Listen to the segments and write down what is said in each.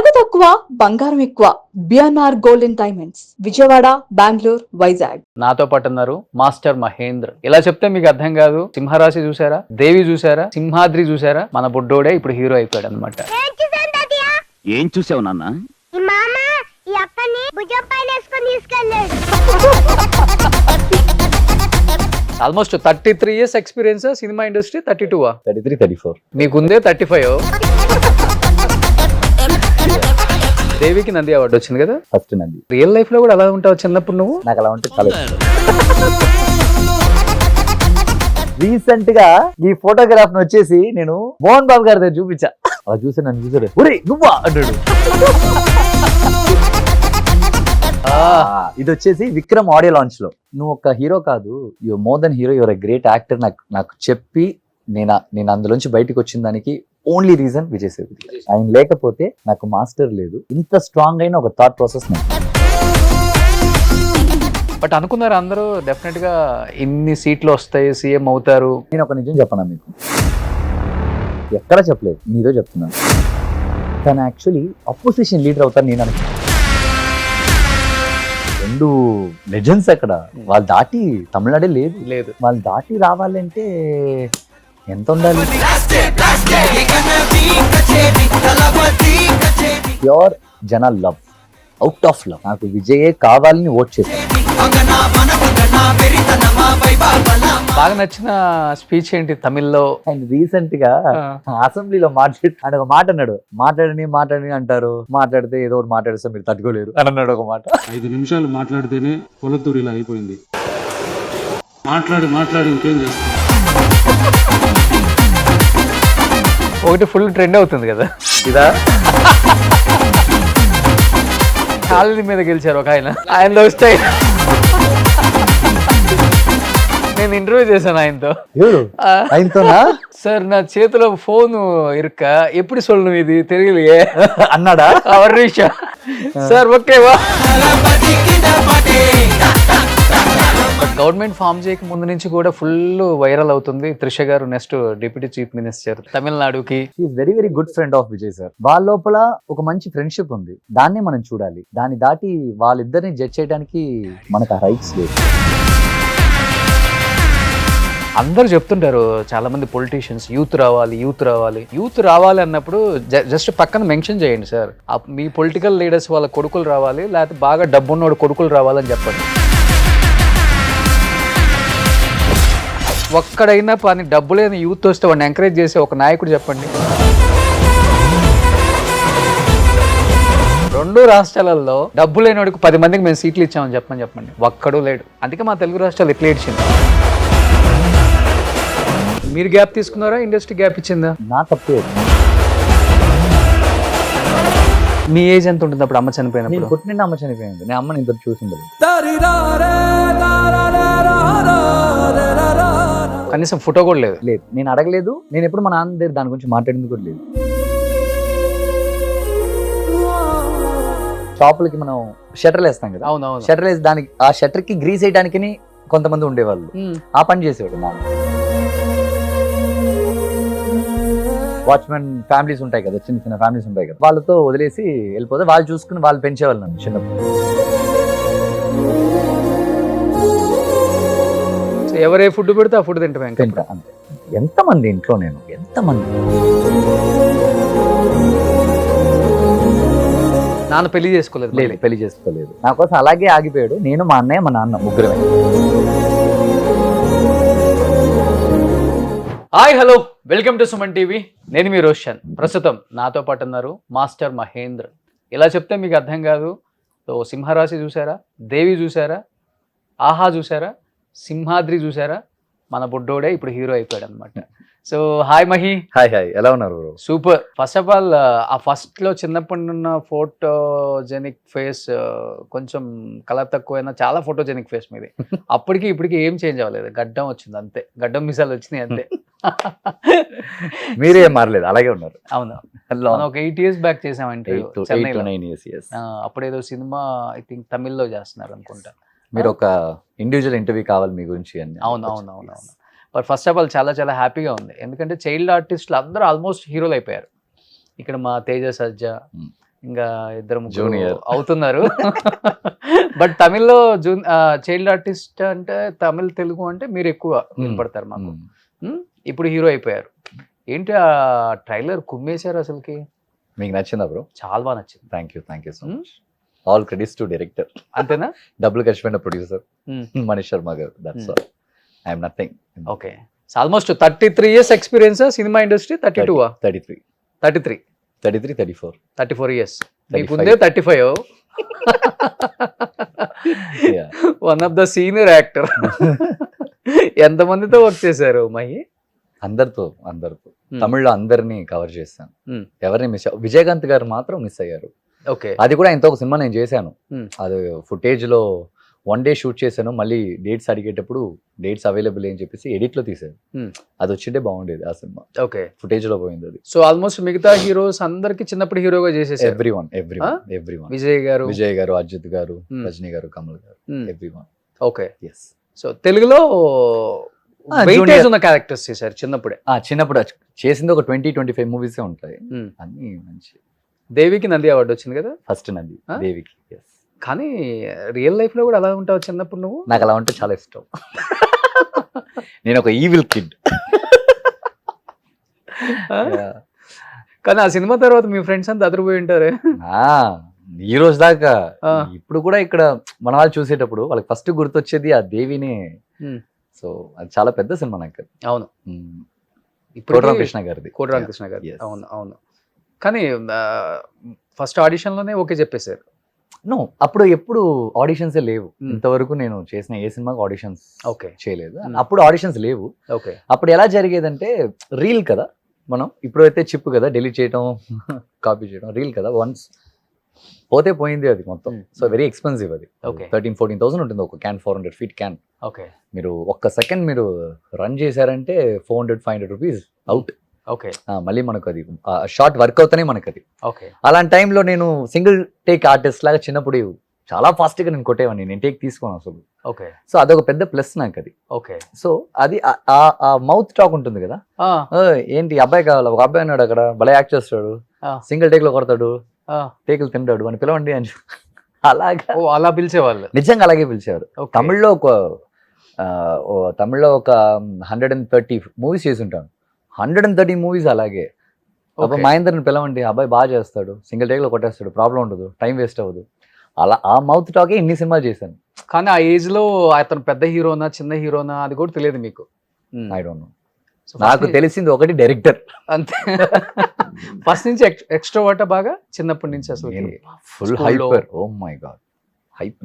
నగదు తక్కువ బంగారం ఎక్కువ. BNR golden diamonds, Vijayawada, Bengaluru, Vizag. నాతో పాటు ఉన్నారు మాస్టర్ మహేంద్ర. ఇలా చెప్తే మీకు అర్థం కాదు. సింహరాశి చూసారా, దేవి చూసారా, సింహాద్రి చూసారా, మన బుడ్డోడే ఇప్పుడు హీరో అయిపోయాడు అనమాట. ఏం చూసావు నాన్న? Almost 33 years experience cinema industry. 32 33, 34. మీకుందే 35. దేవికి నంది అవార్డు వచ్చింది కదా ఫస్ట్ నంది. రియల్ లైఫ్ లో కూడా అలా ఉంటావు చిన్నప్పుడు నువ్వు? నాకు అలా ఉంటే చాలా రీసెంట్ గా ఈ ఫోటోగ్రాఫ్ వచ్చేసి నేను మోహన్ బాబు గారి దగ్గర చూపించా. అలా చూసి నన్ను చూసారు, ఒరే నువ్వా అంటాడు. ఇది వచ్చేసి విక్రమ్ ఆడియో లాంచ్ లో. నువ్వు ఒక హీరో కాదు, you more than hero, your a great actor నాకు చెప్పి నేను అందులోంచి బయటకు వచ్చిన దానికి ఓన్లీ రీజన్ విజయ్ సేతుపతి. ఆయన లేకపోతే నాకు మాస్టర్ లేదు. ఇంత స్ట్రాంగ్ అయిన ఒక థాట్ ప్రాసెస్. బట్ అనుకున్నారు అందరూ డెఫినెట్ గా ఇన్ని సీట్లు వస్తాయి, సీఎం అవుతారు. నేను ఒక నిజం చెప్పనా మీకు, ఎక్కడ చెప్పలేదు, మీతో చెప్తున్నాను. తను యాక్చువల్లీ అపోజిషన్ లీడర్ అవుతారు నేను అనుకున్నాను. 2 లెజెండ్స్ అక్కడ, వాళ్ళు దాటి తమిళనాడే లేదు. వాళ్ళు దాటి రావాలంటే ఎంత ఉండాలి? ప్యూర్ జన లవ్, అవుట్ ఆఫ్ లవ్. నాకు విజయే కావాలని ఓట్ చేశాను. బాగా నచ్చిన స్పీచ్ ఏంటి తమిళ్లో? అండ్ రీసెంట్ గా అసెంబ్లీలో ఆయన ఒక మాట అన్నాడు, మాట్లాడని అంటారు, మాట్లాడితే ఏదో ఒకటి మాట్లాడిస్తే మీరు తట్టుకోలేరు అని అన్నాడు ఒక మాట. 5 నిమిషాలు మాట్లాడితేనే పొలతూరు ఇలా అయిపోయింది. మాట్లాడి ఇంకేం చేస్తాం. ఒకటి ఫుల్ ట్రెండ్ అవుతుంది కదా ఇదా, కాళ్ళ మీద గెలిచారు ఒక ఆయనలో వస్తాయి. నేను ఇంటర్వ్యూ చేశాను ఆయనతోనా? సార్ నా చేతిలో ఫోన్ ఇరుక్క ఎప్పుడు సొల్లు ఇది తెలియలే అన్నాడా? సార్ ఓకేవా. గవర్నమెంట్ ఫామ్ చేయక ముందు నుంచి కూడా ఫుల్ వైరల్ అవుతుంది Trisha garu next deputy chief minister తమిళనాడుకి. Very very good friend of Vijay sir. వాళ్ళ లోపల ఒక మంచి ఫ్రెండ్షిప్ ఉంది, దాన్నే మనం చూడాలి. దాన్ని దాటి వాళ్ళిద్దరిని జడ్జ్ చేయడానికి మనకు ఆ రైట్స్ లేదు. అందరూ చెప్తుంటారు చాలా మంది పొలిటీషియన్స్, యూత్ రావాలి అన్నప్పుడు జస్ట్ పక్కన మెన్షన్ చేయండి సార్, మీ పొలిటికల్ లీడర్స్ వాళ్ళ కొడుకులు రావాలి, లేకపోతే బాగా డబ్బున్నోడు కొడుకులు రావాలని చెప్పండి. ఒక్కడైనా పని డబ్బు లేని యూత్ వస్తే వాడిని ఎంకరేజ్ చేసే ఒక నాయకుడు చెప్పండి. 2 రాష్ట్రాలలో డబ్బు లేనివాడికి 10 మందికి మేము సీట్లు ఇచ్చామని చెప్పండి. ఒక్కడూ లేడు. అందుకే మా తెలుగు రాష్ట్రాలు ఎట్లా ఏడ్చింది. మీరు గ్యాప్ తీసుకున్నారా, ఇండస్ట్రీ గ్యాప్ ఇచ్చిందా? నా తప్పే. మీ ఏజ్ ఎంత ఉంటుంది అప్పుడు అమ్మ చనిపోయినప్పుడు? పుట్టిన అమ్మ చనిపోయింది. నేను అమ్మని ఇంత చూసిండదు. కనీసం ఫోటో కూడా లేదు. నేను అడగలేదు. నేను ఎప్పుడు మా నాన్న దగ్గర దాని గురించి మాట్లాడింది కూడా లేదు. షాపులకి మనం షట్టర్లు వేస్తాం కదా, అవునవును. షట్టర్ వేసి దానికి ఆ షట్టర్ కి గ్రీస్ వేయడానికి కొంతమంది ఉండేవాళ్ళు. ఆ పని చేసేవాడు నాన్న. వాచ్మెన్ ఫ్యామిలీస్ ఉంటాయి కదా, చిన్న ఫ్యామిలీస్ ఉంటాయి కదా, వాళ్ళతో వదిలేసి వెళ్ళిపోతే వాళ్ళు చూసుకుని వాళ్ళు పెంచేవాళ్ళు నన్ను చిన్నప్పుడు. ఎవరే ఫుడ్ పెడితే ఆ ఫుడ్ తింటా. ఎంతమంది ఇంట్లో నేను నాన్న పెళ్లి చేసుకోలేదు. పెళ్లి చేసుకోలేదు. నా కోసం అలాగే ఆగిపోయాడు. నేను, మా అన్నయ్య, మా నాన్న ముగ్గురమే. Hi hello, welcome to Suman TV. నేను మీ రోషన్. ప్రస్తుతం నాతో పాటు ఉన్నారు మాస్టర్ మహేంద్ర. ఇలా చెప్తే మీకు అర్థం కాదు. సో సింహరాశి చూసారా, దేవి చూసారా, ఆహా చూసారా, సింహాద్రి చూసారా, మన బుడ్డోడే ఇప్పుడు హీరో అయిపోయాడు అనమాట. So hi Mahi. హాయ్, ఎలా ఉన్నారు? సూపర్. ఫస్ట్ ఆఫ్ ఆల్ ఆ ఫస్ట్ లో చిన్నప్పటి ఉన్న ఫోటోజెనిక్ ఫేస్, కొంచెం కలర్ తక్కువైనా చాలా ఫోటోజెనిక్ ఫేస్ మీది. అప్పటికి ఇప్పటికి ఏం చేంజ్ అవ్వలేదు, గడ్డం వచ్చింది అంతే, గడ్డం మిసాలు వచ్చినాయి అంతే. మీరే మారలేదు, అలాగే ఉన్నారు. అవును, మనం ఒక 8 years బ్యాక్ చేసాం ఇంటర్వ్యూ చెన్నైలో. అప్పుడేదో సినిమా ఐ థింక్ తమిళ్లో చేస్తున్నారు అనుకుంటా. మీరు ఒక ఇండివిజువల్ ఇంటర్వ్యూ కావాలి మీ గురించి అని. అవును. బట్ ఫస్ట్ ఆఫ్ ఆల్ చాలా చాలా హ్యాపీగా ఉంది, ఎందుకంటే చైల్డ్ ఆర్టిస్టులు అందరూ ఆల్మోస్ట్ హీరోలు అయిపోయారు. ఇక్కడ మా తేజ సజ్జా, ఇంకా ఇద్దరు ముగ్గురు Junior. అవుతున్నారు. బట్ తమిళ్లో చైల్డ్ ఆర్టిస్ట్ అంటే తమిళ్ తెలుగు అంటే మీరు ఎక్కువ వినపడతారు మాకు. ఇప్పుడు హీరో అయిపోయారు. ఏంటి ఆ ట్రైలర్ కుమ్మేశారు అసలుకి, మీకు నచ్చిందా బ్రో? చాలా బాగా నచ్చింది. Thank you so much. All credits to director. అంతేనా? డబ్బులు ఖర్చు పెట్టిన producer Hmm. Manish Sharma garu. That's all. I'm nothing. Okay, almost 33 years experience cinema industry. 32 33 33 33 34 34 years. 35. మీకుందే 35. Yeah. One of the senior actor. ఎంతమందితో వర్క్ చేశారు మహి? అందరితో తమిళ్లో అందరినీ కవర్ చేశాను. Hmm. ఎవరిని మిస్ విజయకాంత్ గారు మాత్రం మిస్ అయ్యారు. ఓకే, అది కూడా ఇంత ఒక సినిమా నేను చేశాను. Hmm. అది ఫుటేజ్ లో 1 day షూట్ చేశాను. మళ్ళీ డేట్స్ అడిగేటప్పుడు డేట్స్ అవైలబుల్ అని చెప్పేసి ఎడిట్ లో తీసాను. Hmm. అది వచ్చింటే బాగుండేది ఆ సినిమా. ఓకే, ఫుటేజ్ లో పోయింది అది. సో ఆల్మోస్ట్ మిగతా హీరోస్ అందరికి చిన్నప్పుడు హీరోగా చేసేసారు. ఎవ్రీవన్ విజయ్ గారు, విజయ్ గారు, అజిత్ గారు, Hmm. రజనీ గారు, కమల్ గారు, ఎవ్రీవన్. ఓకే. ఎస్. సో తెలుగులో వెయిటేజ్ junior. ఉన్న క్యారెక్టర్స్ చేశారు చిన్నప్పుడే. చిన్నప్పుడు చేసింది ఒక 20-25 మూవీస్ ఉంటాయి. Hmm. అన్ని మంచి. దేవికి నంది అవార్డు వచ్చింది కదా. ఫస్ట్ నంది ఆ? దేవికి. ఎస్. కానీ రియల్ లైఫ్ లో కూడా అలా ఉంటావు చిన్నప్పుడు నువ్వు? నాకు అలా ఉంటే చాలా ఇష్టం. నేను ఒక ఈవిల్ కిడ్. కానీ ఆ సినిమా తర్వాత మీ ఫ్రెండ్స్ అంతా అదిరిపోయి ఉంటారే. ఈ రోజు దాకా ఆ. ఇప్పుడు కూడా ఇక్కడ మన వాళ్ళు చూసేటప్పుడు వాళ్ళకి ఫస్ట్ గుర్తొచ్చేది ఆ దేవినే. Hmm. సో అది చాలా పెద్ద సినిమా నాకు. అవును, ఇప్పుడు కృష్ణ గారిది. కోటి రామకృష్ణ గారు. Yes. అవును అవును. కానీ ఫస్ట్ ఆడిషన్ లోనే ఓకే చెప్పేశారు. నో, అప్పుడు ఎప్పుడు ఆడిషన్స్ లేవు. Hmm. ఇంతవరకు నేను చేసిన ఏ సినిమాకి ఆడిషన్స్ ఓకే చేయలేదు. Hmm. అప్పుడు ఆడిషన్స్ లేవు. ఓకే. అప్పుడు ఎలా జరిగేదంటే రీల్ కదా, మనం ఇప్పుడు అయితే చిప్ కదా, డిలీట్ చేయడం కాపీ చేయడం. రీల్ కదా, వన్స్ పోతే పోయింది అది మొత్తం. Hmm. సో వెరీ ఎక్స్పెన్సివ్ అది. Okay. 13,000-14,000 ఉంటుంది ఒక క్యాన్. 400 feet can. ఓకే. మీరు ఒక్క సెకండ్ మీరు రన్ చేశారంటే 400-500 రూపీస్ అవుట్. ఓకే. మళ్ళీ మనకు అది షార్ట్ వర్క్ అవుతానే మనకు అది. ఓకే. అలాంటి అలాంటి టైంలో నేను సింగిల్ టేక్ ఆర్టిస్ట్ లాగా చిన్నప్పుడు చాలా ఫాస్ట్గా నేను కొట్టేవాడిని. నేను టేక్ తీసుకోను అసలు. ఓకే. సో అదొక పెద్ద ప్లస్ నాకు అది. ఓకే. సో అది ఆ మౌత్ టాక్ ఉంటుంది కదా, ఏంటి అబ్బాయి కావాలి, ఒక అబ్బాయి ఉన్నాడు అక్కడ భలే యాక్ట్ చేస్తాడు, సింగిల్ టేక్ లో కొడతాడు, టేకులు తింటాడు అని పిలవండి అని. అలాగా అలా పిలిచేవాళ్ళు. నిజంగా అలాగే పిలిచేవారు. Okay. తమిళ్లో ఒక 130 మూవీస్ చేసి ఉంటాను. 130 మూవీస్ అలాగే. అప్పుడు Okay. మహేందర్ని పిలవండి, అబ్బాయి బాగా చేస్తాడు, సింగిల్ టేక్ లో కొట్టేస్తాడు, ప్రాబ్లం ఉండదు, టైం వేస్ట్ అవ్వదు. అలా ఆ మౌత్ టాకే ఇన్ని సినిమాలు చేశాను. కానీ ఆ ఏజ్ లో అతను పెద్ద హీరోనా చిన్న హీరోనా అది కూడా తెలియదు మీకు. I don't know. నాకు తెలిసింది ఒకటి, డైరెక్టర్ అంతే. ఫస్ట్ నుంచి ఎక్స్ట్రోవర్ట్ బాగా చిన్నప్పటి నుంచి అసలు ఫుల్ School లో- హైపర్. ఓ మై గాడ్,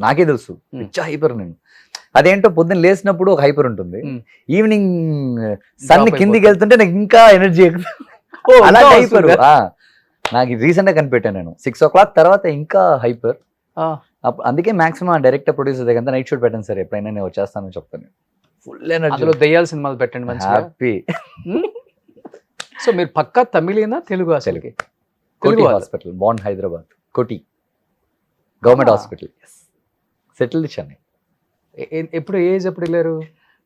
నాకే తెలుసు Hmm. పిచ్చ హైపర్ నేను. అదేంటో పొద్దున్న లేచినప్పుడు ఒక హైపర్ ఉంటుంది, Hmm. ఈవినింగ్ సన్ Drop కిందికి అయిపోతుంది. వెళ్తుంటే నాకు ఇంకా ఎనర్జీ అలా హైపర్. నాకు రీసెంట్ గా కనిపెట్టాను నేను. 6 o'clock తర్వాత ఇంకా హైపర్. అందుకే మాక్సిమం డైరెక్టర్ ప్రొడ్యూసర్ దగ్గర నైట్ షూట్ పెట్టాను సార్, ఎప్పుడైనా నేను వచ్చేస్తాను చెప్తాను. ఫుల్ ఎనర్జీ, అందులో దయ్యాల సినిమాలు పెట్టండి మంచిగా. హ్యాపీ. సో మీరు పక్కా తమిళేనా తెలుగు అసలుకి? కోటి తెలుగు వాళ్ళు. హాస్పిటల్, బాండ్ హైదరాబాద్, కోటి government Ah. Hospital. Settle Chennai. ఎప్పుడు ఏజ్ ఎప్పుడు వెళ్ళారు?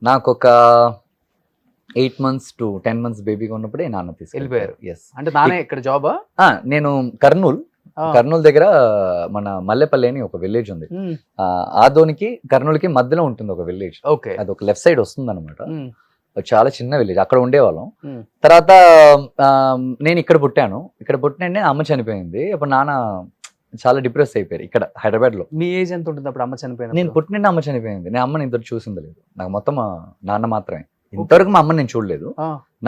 నాకు ఒక 8 months to 10 months బేబీగా ఉన్నప్పుడే నాన్న వెళ్ళిపోయారు. ఎస్. అంటే నానే ఇక్కడ జాబా? నేను కర్నూలు దగ్గర మన మల్లెపల్లి అని ఒక విలేజ్ ఉంది. ఆదోనికి కర్నూలుకి మధ్యలో ఉంటుంది ఒక విలేజ్. ఓకే. అది ఒక లెఫ్ట్ సైడ్ వస్తుంది అనమాట. చాలా చిన్న విలేజ్, అక్కడ ఉండేవాళ్ళం. Hmm. తర్వాత నేను ఇక్కడ పుట్టినంటే అమ్మ చనిపోయింది. అప్పుడు నాన్న చాలా డిప్రెస్ అయిపోయారు ఇక్కడ హైదరాబాద్ లో. మీ ఏజ్ ఎంత ఉంటుంది అప్పుడు అమ్మ చనిపోయిన? నేను పుట్టినంటే అమ్మ చనిపోయింది. నేను అమ్మని ఇంతవరకు చూసింది లేదు. నాకు మొత్తం మా నాన్న మాత్రమే. ఇంతవరకు మా అమ్మని నేను చూడలేదు,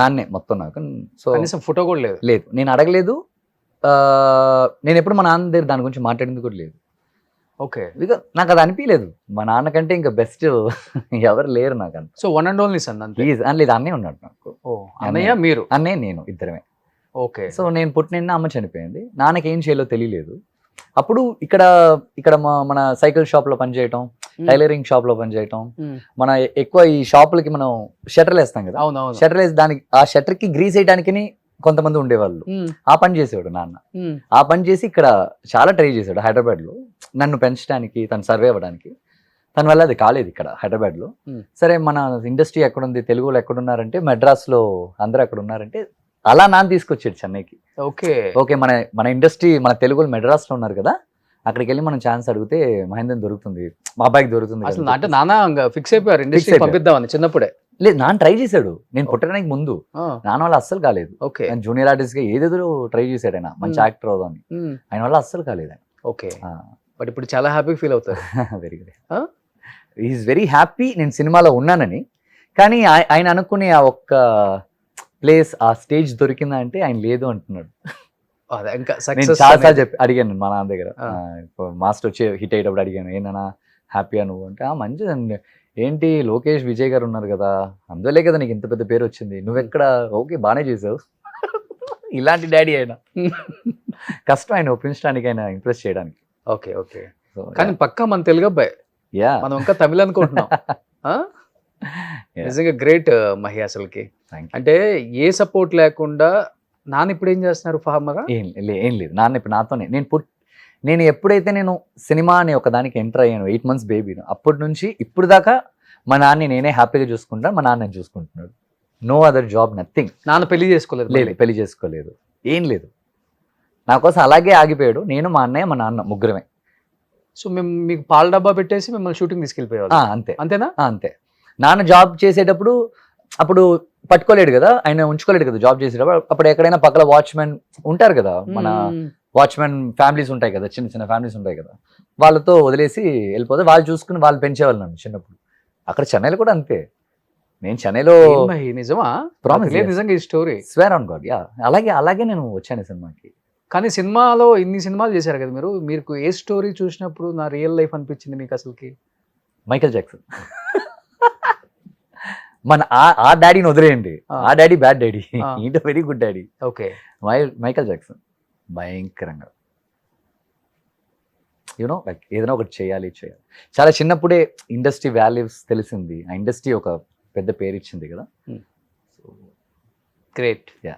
నాన్నే మొత్తం నాకు. సో కనీసం ఫోటో కూడా లేదు? లేదు, నేను అడగలేదు. నేను ఎప్పుడు మా నాన్న దగ్గర దాని గురించి మాట్లాడింది కూడా లేదు. ఓకే. బికాజ్ నాకు అది అనిపించలేదు, మా నాన్న కంటే ఇంకా బెస్ట్ ఎవరు లేరు నాకు అంత. So one and only sun అంతే? లేదు, అన్నయ్య ఉన్నాడు నాకు. ఓ, అన్నయ్య మీరు? అన్నయ్య నేను ఇద్దరమే. ఓకే. సో నేను పుట్టిన అమ్మ చనిపోయింది. నాన్నకి ఏం చేయాలో తెలియలేదు. అప్పుడు ఇక్కడ మన సైకిల్ షాప్ లో పనిచేయటం, టైలరింగ్ షాప్ లో పనిచేయటం, మన ఎక్కువ ఈ షాపులకి మనం షట్టర్లు వేస్తాం కదా, అవునవును. షట్టర్ వేసి దానికి ఆ షట్టర్ కి గ్రీస్ వేయడానికి కొంతమంది ఉండేవాళ్ళు. ఆ పని చేసేవాడు నాన్న. ఆ పని చేసి ఇక్కడ చాలా ట్రై చేశాడు హైదరాబాద్ లో, నన్ను పెంచడానికి, తను సర్వే అవ్వడానికి. తన వల్ల అది కాలేదు ఇక్కడ హైదరాబాద్ లో. సరే మన ఇండస్ట్రీ ఎక్కడుంది, తెలుగులో ఎక్కడున్నారంటే మెడ్రాస్ లో అందరూ ఎక్కడ ఉన్నారంటే అలా నాన్న తీసుకొచ్చాడు చెన్నైకి. ఓకే ఓకే, మన మన ఇండస్ట్రీ మన తెలుగులో మెడ్రాస్ లో ఉన్నారు కదా, అక్కడికి వెళ్ళి మనం ఛాన్స్ అడిగితే మహేంద్రన్ దొరుకుతుంది, మా అబ్బాయికి దొరుకుతుంది అసలు కదా. అంటే నాన్న ఫిక్స్ అయిపోయారు ఇండస్ట్రీ అయిపోయారు. పంపిద్దామని చిన్నప్పుడే. లేదు, నాన్న ట్రై చేశాడు నేను పుట్టడానికి ముందు. నాన్న వల్ల అస్సలు కాలేదు. ఓకే ఆయన జూనియర్ ఆర్టిస్ట్ గా ఏదేదో ట్రై చేశాడు, ఆయన మంచి యాక్టర్ అవుదామని. ఆయన వల్ల అస్సలు కాలేదు. ఓకే బట్ ఇప్పుడు చాలా హ్యాపీ ఫీల్ అవుతారు. Very good. Is very happy నేను సినిమాలో ఉన్నానని. కానీ ఆయన అనుకునే ఆ ఒక్క ప్లేస్, ఆ స్టేజ్ దొరికిందా అంటే ఆయన లేదు అంటున్నాడు. అదే ఇంకా నేను సక్సెస్ చాలాసార్లు చెప్పి అడిగాను మా నాన్న దగ్గర, మాస్టర్ వచ్చి హిట్ అయ్యేటప్పుడు అడిగాను, ఏంటన్నా హ్యాపీయా నువ్వు అంటే, మంచిదండి, ఏంటి లోకేష్ విజయ్ గారు ఉన్నారు కదా, అందువల్లే కదా నీకు ఇంత పెద్ద పేరు వచ్చింది, నువ్వెక్కడ, ఓకే బాగానే చేసావు. ఇలాంటి డాడీ అయినా కష్టం ఆయన ఒప్పించడానికి, ఆయన ఇంప్రెస్ చేయడానికి. ఓకే ఓకే కానీ పక్కా మన తెలుగు అబ్బాయి, యా మనం ఇంకా తమిళ అనుకుంటున్నాం. నిజంగా గ్రేట్ మహి అసలుకి. అంటే ఏ సపోర్ట్ లేకుండా నాన్న ఇప్పుడు ఏం చేస్తున్నారు ఫార్మరా? ఏం లేదు, నాన్న ఇప్పుడు నాతోనే. నేను ఎప్పుడైతే నేను సినిమా అనే ఒక దానికి ఎంటర్ అయ్యాను, 8 months బేబీ, అప్పటి నుంచి ఇప్పుడు దాకా మా నాన్న నేనే హ్యాపీగా చూసుకుంటాను, మా నాన్న చూసుకుంటున్నాడు. No other job, nothing. నాన్న పెళ్లి చేసుకోలేదు? లేదు, పెళ్లి చేసుకోలేదు, ఏం లేదు. నా కోసం అలాగే ఆగిపోయాడు. నేను మా అన్నయ్య మా నాన్న ముగ్గురమే. సో మేము మీకు పాల డబ్బా పెట్టేసి మిమ్మల్ని షూటింగ్ తీసుకెళ్ళిపోయారు? అంతే. అంతేనా? అంతే. నాన్న జాబ్ చేసేటప్పుడు అప్పుడు పట్టుకోలేడు కదా, ఆయన ఉంచుకోలేడు కదా జాబ్ చేసేటప్పుడు. అప్పుడు ఎక్కడైనా పక్కన వాచ్మెన్ ఉంటారు కదా, మన వాచ్మెన్ ఫ్యామిలీస్ ఉంటాయి కదా, చిన్న చిన్న ఫ్యామిలీస్ ఉంటాయి కదా, వాళ్ళతో వదిలేసి వెళ్ళిపోతే వాళ్ళు చూసుకుని వాళ్ళు పెంచేవాళ్ళు నన్ను చిన్నప్పుడు. అక్కడ చెన్నైలో కూడా అంతే. నేను చెన్నైలో నిజమా? నిజంగా ఈ story square on God, yeah. అలాగే నేను వచ్చాను సినిమాకి. కానీ సినిమాలో ఇన్ని సినిమాలు చేశారు కదా మీరు, మీకు ఏ స్టోరీ చూసినప్పుడు నా రియల్ లైఫ్ అనిపించింది మీకు అసలుకి? Michael Jackson. మన ఆ డాడీని వదిలేయండి, ఆ daddy bad daddy, it very good daddy. Okay Michael Jackson భయంకరంగా, యూనో లైక్ ఏదైనా ఒకటి చేయాలి. చాలా చిన్నప్పుడే ఇండస్ట్రీ వాల్యూస్ తెలిసింది, ఆ ఇండస్ట్రీ ఒక పెద్ద పేరు ఇచ్చింది కదా. గ్రేట్. యా,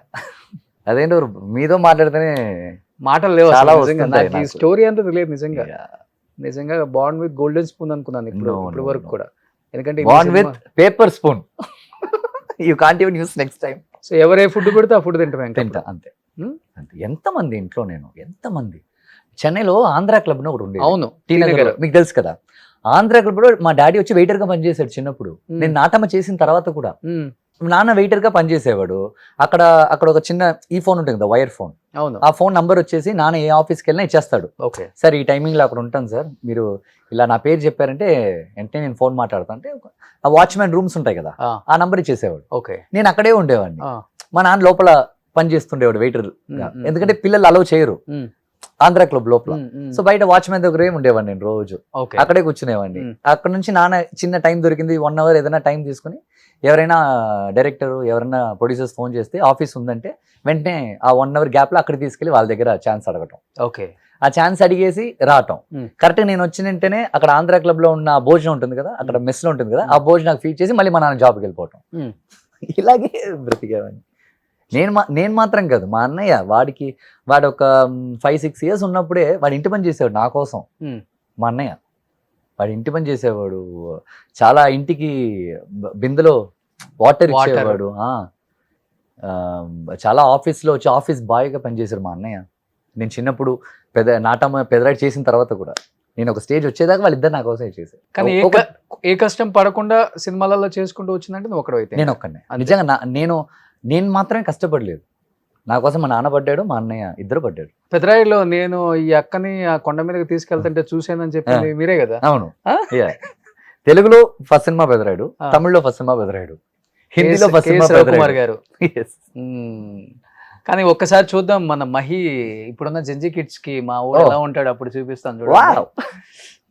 అదేంటో మీతో మాట్లాడితేనే మాటలు లేవు చాలా నిజంగా. వస్తుంటాయి నాకు ఈ నాకు. స్టోరీ అంతా తెలియదు నిజంగా. Yeah. నిజంగా బాండ్ విత్ గోల్డెన్ స్పూన్ అనుకున్నాను ఇప్పుడు వరకు కూడా. ఎందుకంటే bond with paper spoon, you can't even use next time. So ఎవరే ఫుడ్ పెడితే ఆ ఫుడ్ తింటాం. తింటా అంతే. ఎంతమంది ఇంట్లో నేను ఎంతమంది చెన్నైలో ఆంధ్ర క్లబ్ ఒకటి ఉండేది. అవును, టీ నగర్, మీకు తెలుసు కదా. ఆంధ్ర క్లబ్ లో మా డాడీ వచ్చి వెయిటర్ గా పనిచేశాడు చిన్నప్పుడు. నేను నాటమ్మ చేసిన తర్వాత కూడా నాన్న వెయిటర్ గా పనిచేసేవాడు. అక్కడ ఒక చిన్న ఈ ఫోన్ ఉంటుంది కదా, వైర్ ఫోన్. అవును, ఆ ఫోన్ నంబర్ వచ్చేసి నాన్న ఏ ఆఫీస్కి వెళ్ళినా ఇచ్చేస్తాడు. ఓకే సార్ ఈ టైమింగ్ లో అక్కడ ఉంటాను సార్, మీరు ఇలా నా పేరు చెప్పారంటే వెంటనే నేను ఫోన్ మాట్లాడతాను అంటే, ఆ వాచ్మెన్ రూమ్స్ ఉంటాయి కదా, ఆ నంబర్ ఇచ్చేసేవాడు. ఓకే నేను అక్కడే ఉండేవాడిని. మా నాన్న లోపల పని చేస్తుండేవాడు వెయిటర్, ఎందుకంటే పిల్లలు అలౌ చేయరు ఆంధ్ర క్లబ్ లోపల. సో బయట వాచ్మెన్ దగ్గరే ఉండేవాడిని నేను రోజు, అక్కడే కూర్చునేవాడిని. అక్కడ నుంచి నాన్న చిన్న టైం దొరికింది 1 hour ఏదైనా టైం తీసుకుని, ఎవరైనా డైరెక్టర్ ఎవరైనా ప్రొడ్యూసర్స్ ఫోన్ చేస్తే ఆఫీస్ ఉందంటే వెంటనే ఆ 1 hour గ్యాప్ లో అక్కడ తీసుకెళ్లి వాళ్ళ దగ్గర ఛాన్స్ అడగటం. ఓకే ఆ ఛాన్స్ అడిగేసి రావటం. కరెక్ట్ నేను వచ్చిన వెంటనే అక్కడ ఆంధ్ర క్లబ్ లో ఉన్న భోజనం ఉంటుంది కదా, అక్కడ మెస్ లో ఉంటుంది కదా, ఆ భోజనం నాకు ఫీడ్ చేసి మళ్ళీ మా నాన్న జాబ్కి వెళ్ళిపోవటం. ఇలాగే బ్రతికేవాడిని. నేను మాత్రం కాదు, మా అన్నయ్య వాడు ఒక 5-6 years ఉన్నప్పుడే వాడు ఇంటి పని చేసేవాడు నా కోసం. మా అన్నయ్య వాడు ఇంటి పని చేసేవాడు, చాలా ఇంటికి బిందెలో వాటర్ ఇచ్చేవాడు. చాలా ఆఫీస్లో వచ్చి ఆఫీస్ బాయ్గా పనిచేశాడు మా అన్నయ్య. నేను చిన్నప్పుడు పెద్దరాడు చేసిన తర్వాత కూడా నేను ఒక స్టేజ్ వచ్చేదాకా వాళ్ళిద్దరు నా కోసం చేశారు. కానీ ఏ కష్టం పడకుండా సినిమాలలో చేసుకుంటూ వచ్చిందంటే నువ్వు ఒకడు అయితే? నేను ఒక్కనే. నిజంగా నేను మాత్రమే కష్టపడలేదు, నా కోసం మా నాన్న పడ్డాడు, మా అన్నయ్య ఇద్దరు పడ్డాడు. పెదరాయిలో నేను ఈ అక్కని ఆ కొండ మీదకి తీసుకెళ్తుంటే చూసానని చెప్పింది మీరే కదా? అవును. తెలుగులో ఫస్ట్ సినిమా పెదరాయుడు, తమిళ్లో ఫస్ట్ సినిమా పెదరాయుడు, హిందీలో ఫస్ట్ సినిమా కుమార్ గారు. కానీ ఒక్కసారి చూద్దాం మన మహి ఇప్పుడున్న జెంజీ కిడ్స్ కి మా ఊరు ఎలా ఉంటాడు అప్పుడు చూపిస్తాను చూడండి.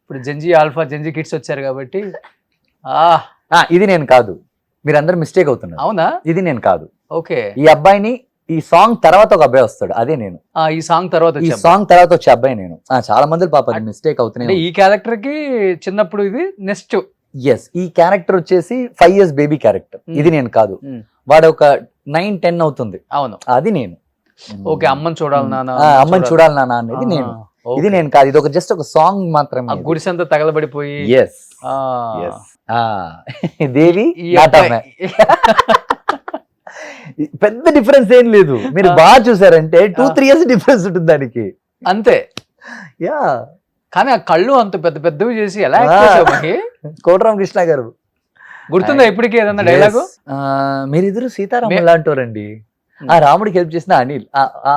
ఇప్పుడు జెంజీ ఆల్ఫా జెంజీ కిడ్స్ వచ్చారు కాబట్టి. ఇది నేను కాదు, మీరందరూ మిస్టేక్ అవుతున్నారు. అవునా? ఇది నేను కాదు. ఓకే, ఈ అబ్బాయిని ఈ సాంగ్ తర్వాత ఒక అబ్బాయి వస్తాడు, అదే నేను. ఈ సాంగ్ తర్వాత వచ్చే అబ్బాయి నేను. చాలా మంది పాప మిస్టేక్ అవుతున్నాయి. ఈ క్యారెక్టర్ కి చిన్నప్పుడు ఇది నెక్స్ట్. ఎస్, ఈ క్యారెక్టర్ వచ్చేసి 5 years బేబీ క్యారెక్టర్. ఇది నేను కాదు. వాడు ఒక 9-10 అవుతుంది. అవును, అది నేను. ఓకే, అమ్మని చూడాలి నాన్న, అమ్మని చూడాలి నాన్న అనేది నేను. ఇది నేను కాదు, ఇది ఒక జస్ట్ ఒక సాంగ్ మాత్రమే. గుడిసంతా తగలబడిపోయి దేవి పెద్ద డిఫరెన్స్ ఏం లేదు. మీరు బాగా చూసారంటే 2-3 ఇయర్స్ డిఫరెన్స్ ఉంటుంది దానికి. అంతే. యా, కానీ ఆ కళ్ళు అంత పెద్ద పెద్దవి చేసి ఎలా యాక్ట్ చేసావు మహి? కోటరామకృష్ణ గారు గుర్తుందా ఇప్పటికీ ఏదన్నా డైలాగు? మీరిద్దరు సీతారాములు లాంటోరండి. ఆ రాముడికి హెల్ప్ చేసిన అనిల్, ఆ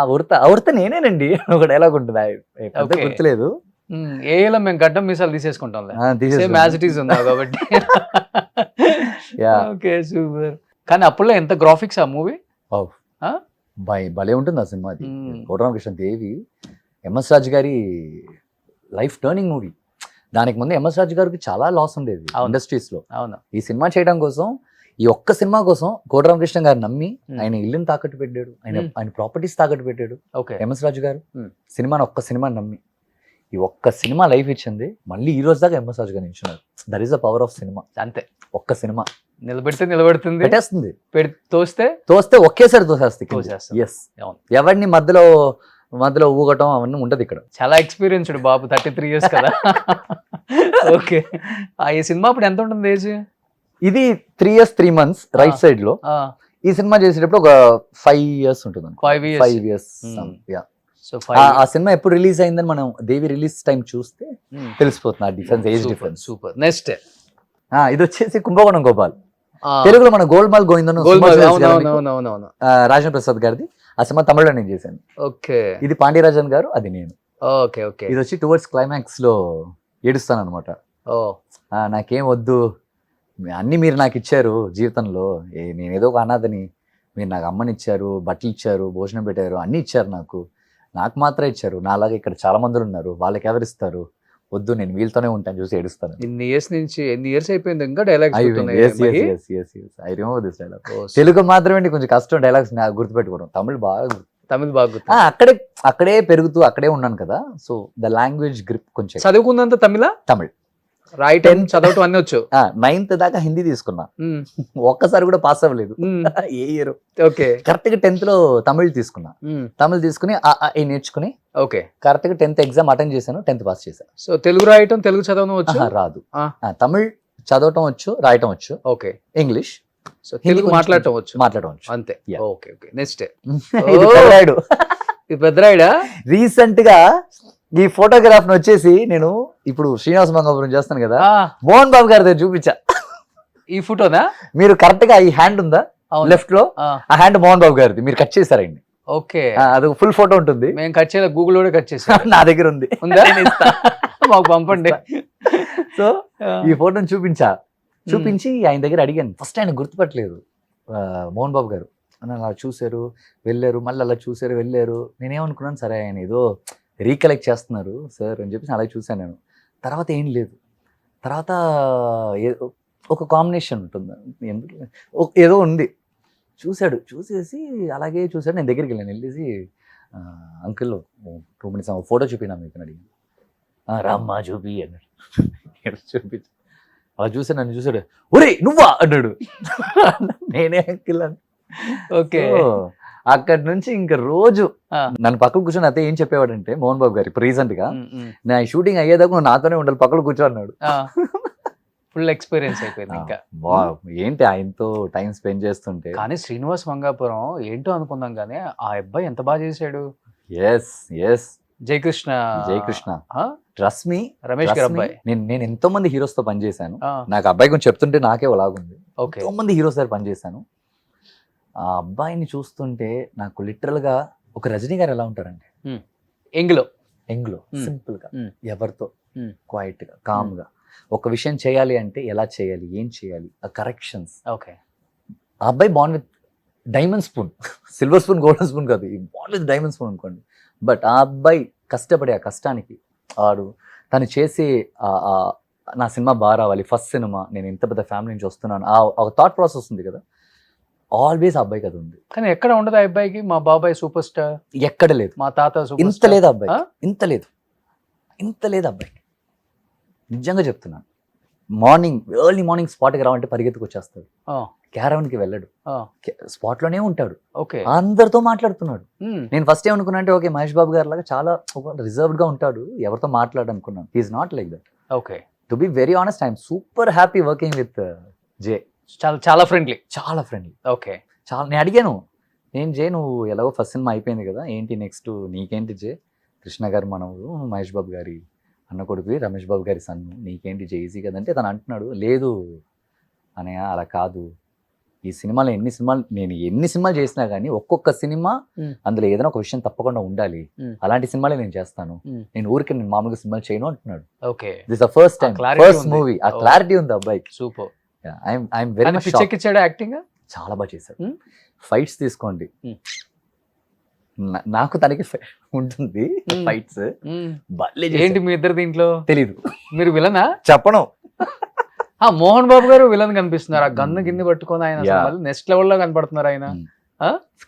ఉడత నేనేనండి ఒక డైలాగ్ ఉంటుంది. Okay. గుర్తులేదు. ఏలో మేము గడ్డం మీసాలు తీసేసుకుంటాంలే. సేమ్ యాజ్ ఇట్ ఈస్ ఉందా కాబట్టి. Yeah. Okay, super. కానీ అప్పుడులో ఎంత గ్రాఫిక్స్ ఆ మూవీ. భలే ఉంటుంది ఆ సినిమా. అది Hmm. కోటరామకృష్ణ దేవి ఎంఎస్ రాజు గారి లైఫ్ టర్నింగ్ మూవీ. దానికి ముందు ఎంఎస్ రాజు గారికి చాలా లాస్ ఉండేది అవును. ఇండస్ట్రీస్ లో. అవును. ఈ సినిమా చేయడం కోసం, ఈ ఒక్క సినిమా కోసం కోటరామకృష్ణ గారు నమ్మి ఆయన ఇల్లుని తాకట్టు పెట్టాడు, ఆయన ప్రాపర్టీస్ తాకట్టు పెట్టాడు ఓకే. ఎంఎస్ రాజు గారు. Hmm. సినిమాని ఒక్క సినిమాని నమ్మి ఈ ఒక్క సినిమా లైఫ్ ఇచ్చింది. మళ్ళీ ఈ రోజు దాకా ఎంఎస్ రాజు గారు నిల్చున్నారు. That is the power of cinema. అంతే. ఒక్క సినిమా నిలబెడితే నిలబెడుతుంది, పెట్టేస్తుంది, తోస్తే ఒకేసారి తోసేస్తుంది. తోసేస్తుంది. ఎస్, అవును. ఎవరిని మధ్యలో ఊగటం అవన్నీ ఉండదు ఇక్కడ. చాలా ఎక్స్పీరియన్స్డ్ బాబు, 33 ఇయర్స్ కదా. ఓకే. ఈ సినిమా అప్పుడు ఎంత ఉంటుంది ఏజ్? ఇది 3 years 3 months రైట్ సైడ్ లో. ఈ సినిమా చేసేటప్పుడు ఒక 5 years ఉంటుంది. 5 years. సో ఆ సినిమా ఎప్పుడు రిలీజ్ అయిందని మనం దేవి రిలీజ్ టైం చూస్తే తెలిసిపోతుంది ఆ difference, age difference. Super. Next ఇది వచ్చేసి కుంభకోణం గోపాల్. తెలుగులో మన గోల్మాల్ గోవిందను రాజేంద్ర ప్రసాద్ గారిది. ఆ సినిమా తమిళలో నేను చేశాను. ఓకే. ఇది పాండ్యరాజన్ గారు, అది నేను. ఓకే. ఓకే. ఇది వచ్చి టువర్డ్స్ క్లైమాక్స్ లో ఏడుస్తాను అనమాట. నాకేం వద్దు, అన్ని మీరు నాకు ఇచ్చారు జీవితంలో, నేను ఏదో ఒక అనాథని, మీరు నాకు అమ్మని ఇచ్చారు, బట్టలు ఇచ్చారు, భోజనం పెట్టారు, అన్ని ఇచ్చారు, నాకు మాత్రం ఇచ్చారు, నాలాగా ఇక్కడ చాలా మంది ఉన్నారు, వాళ్ళకి ఎవరిస్తారు, వద్దు, నేను వీళ్ళతోనే ఉంటాను, చూసి ఏడుస్తాను. ఎన్ని ఇయర్స్ అయిపోయింది ఇంకా డైలాగ్స్? తెలుగు మాత్రమే కొంచెం కష్టం డైలాగ్స్ గుర్తుపెట్టుకోవడం. తమిళ్ బాగా అక్కడే పెరుగుతూ అక్కడే ఉన్నాను కదా, సో ద లాంగ్వేజ్ గ్రిప్ కొంచెం. చదువుకుందంత తమిళ్ రాయటం చదవటం అన్ని వచ్చు. 9th దాకా హిందీ తీసుకున్నా, ఒక్కసారి కూడా పాస్ అవ్వలేదు. ఏ ఇయర్? ఓకే. కరెక్ట్ గా 10th లో తమిళ్ తీసుకున్నా. తమిళ్ తీసుకుని నేర్చుకుని ఓకే కరెక్ట్ గా 10th ఎగ్జామ్ అటెండ్ చేశాను, 10th పాస్ చేశాను. సో తెలుగు రాయటం, తెలుగు చదవడం వచ్చు? రాదు. తమిళ్ చదవటం వచ్చు, రాయటం వచ్చు. ఓకే. ఇంగ్లీష్, సో తెలుగు మాట్లాడటం వచ్చు అంతే. ఓకే. ఓకే. నెక్స్ట్ ఇది పెద్దరాయుడా. రీసెంట్ గా ఈ ఫోటోగ్రాఫ్ వచ్చేసి నేను ఇప్పుడు శ్రీనివాస మంగాపురం చేస్తాను కదా, మోహన్ బాబు గారి దగ్గర చూపించా. ఈ ఫోటోనా? మీరు కరెక్ట్ గా ఈ హ్యాండ్ ఉందా లెఫ్ట్ లో, ఆ హ్యాండ్ మోహన్ బాబు గారిది, మీరు కట్ చేశారండి. ఓకే. అది ఫుల్ ఫోటో ఉంటుంది. మేము కట్ చేయలేదు, గూగుల్ కూడా కట్ చేసాం. నా దగ్గర ఉంది, మాకు పంపండి. సో ఈ ఫోటోని చూపించి ఆయన దగ్గర అడిగాను. ఫస్ట్ ఆయన గుర్తుపట్టలేదు మోహన్ బాబు గారు. అలా చూశారు, వెళ్ళారు, మళ్ళీ అలా చూశారు, వెళ్ళారు. నేనేమనుకున్నాను, సరే ఆయన ఏదో రీకలెక్ట్ చేస్తున్నారు సార్ అని చెప్పేసి అలాగే చూశాను నేను. తర్వాత ఏం లేదు. తర్వాత ఒక కాంబినేషన్ ఉంటుంది, ఏదో ఉంది. చూసేసి అలాగే చూశాడు. నేను దగ్గరికి వెళ్ళేసి అంకుల్ 2 minutes ఫోటో చూపినా మీకు అడిగి, రామ్మా చూపి అన్నాడు. చూపించి అలా చూసాడు, నన్ను చూసాడు, ఒరే నువ్వా అన్నాడు. నేనే అంకుల్ అని. ఓకే. అక్కడి నుంచి ఇంకా రోజు నన్ను పక్కన కూర్చొని అయితే ఏం చెప్పేవాడంటే మోహన్ బాబు గారు ఇప్పుడు రీసెంట్ గా, నా షూటింగ్ అయ్యేదాకా నువ్వు నాతోనే ఉండాలి, పక్కన కూర్చో అన్నాడు. ఫుల్ ఎక్స్పీరియన్స్ అయిపోయింది ఇంకా. ఏంటి ఆయనతో టైం స్పెండ్ చేస్తుంటే. కానీ శ్రీనివాస్ మంగాపురం ఏంటో అనుకుందాం కానీ ఆ అబ్బాయి ఎంత బాగా చేశాడు. Yes Jayakrishna trust me, Ramesh garu అబ్బాయి. నేను ఎంతో మంది హీరోస్ తో పనిచేశాను. నాకు అబ్బాయి గురించి చెప్తుంటే నాకే అలాగుంది. ఎంతో మంది హీరోస్ దగ్గర పనిచేశాను. ఆ అబ్బాయిని చూస్తుంటే నాకు లిటరల్ గా ఒక రజనీ గారు ఎలా ఉంటారంటే ఎంగ్లో సింపుల్ గా, ఎవరితో క్వైట్ గా, కామ్ గా, ఒక విషయం చేయాలి అంటే ఎలా చేయాలి, ఏం చేయాలి, ఆ కరెక్షన్స్. ఓకే. ఆ అబ్బాయి bond with diamond spoon, silver spoon, golden spoon కాదు, ఈ బాండ్ విత్ డైమండ్ స్పూన్ అనుకోండి. బట్ ఆ అబ్బాయి కష్టపడే ఆ కష్టానికి తను చేసే నా సినిమా బాగా రావాలి, ఫస్ట్ సినిమా, నేను ఇంత పెద్ద ఫ్యామిలీ నుంచి వస్తున్నాను, ఆ థాట్ ప్రాసెస్ ఉంది కదా, ఆల్వేస్ ఆ అబ్బాయికి అది ఉంది. కానీ ఎక్కడ ఉండదు ఆ అబ్బాయికి, మా బాబాయ్ సూపర్ స్టార్ ఎక్కడ లేదు, మా తాత ఇంత లేదు అబ్బాయి, ఇంత లేదు అబ్బాయికి. నిజంగా చెప్తున్నాను. ఎర్లీ మార్నింగ్ స్పాట్కి రావంటే పరిగెత్తుకు వచ్చేస్తాడు, క్యారవన్కి వెళ్ళడు, స్పాట్ లోనే ఉంటాడు, అందరితో మాట్లాడుతున్నాడు. నేను ఫస్ట్ ఏమనుకున్నా అంటే ఓకే మహేష్ బాబు గారు లాగా చాలా రిజర్వ్డ్ గా ఉంటాడు, ఎవరితో మాట్లాడు అనుకున్నాను. He's not like that. Okay. To be very honest, I'm super happy working with J. చాలా ఫ్రెండ్లీ. ఓకే. చాలా నేను అడిగాను, ఏం జే నువ్వు ఎలాగో ఫస్ట్ సినిమా అయిపోయింది కదా, ఏంటి నెక్స్ట్ నీకేంటి జే, కృష్ణ గారు మనవు, మహేష్ బాబు గారి అన్న కొడుకు, రమేష్ బాబు గారి సన్ను, నీకేంటి జే ఈజీ కదంటే తను అంటున్నాడు, లేదు అనయ్య అలా కాదు, ఈ సినిమాలో ఎన్ని సినిమాలు చేసినా కానీ ఒక్కొక్క సినిమా అందులో ఏదైనా ఒక విషయం తప్పకుండా ఉండాలి, అలాంటి సినిమాలే నేను చేస్తాను, నేను మామూలుగా సినిమాలు చేయను అంటున్నాడు. Okay, this the first time, first movie, ఆ క్లారిటీ ఉంది అబ్బాయికి. Super. I'm very much shocked. పిచ్చెక్కిచ్చాడు యాక్టింగ్, చాలా బాగా చేశాడు. ఫైట్స్ తీసుకోండి, నాకు తనకి ఉంటుంది ఫైట్స్. ఏంటి మీ ఇద్దరు దీంట్లో తెలీదు, మీరు విలనా చెప్పను. మోహన్ బాబు గారు విలన్ కనిపిస్తున్నారు, ఆ గన్ను కింద పట్టుకొని ఆయన నెక్స్ట్ లెవెల్ లో కనపడుతున్నారు ఆయన.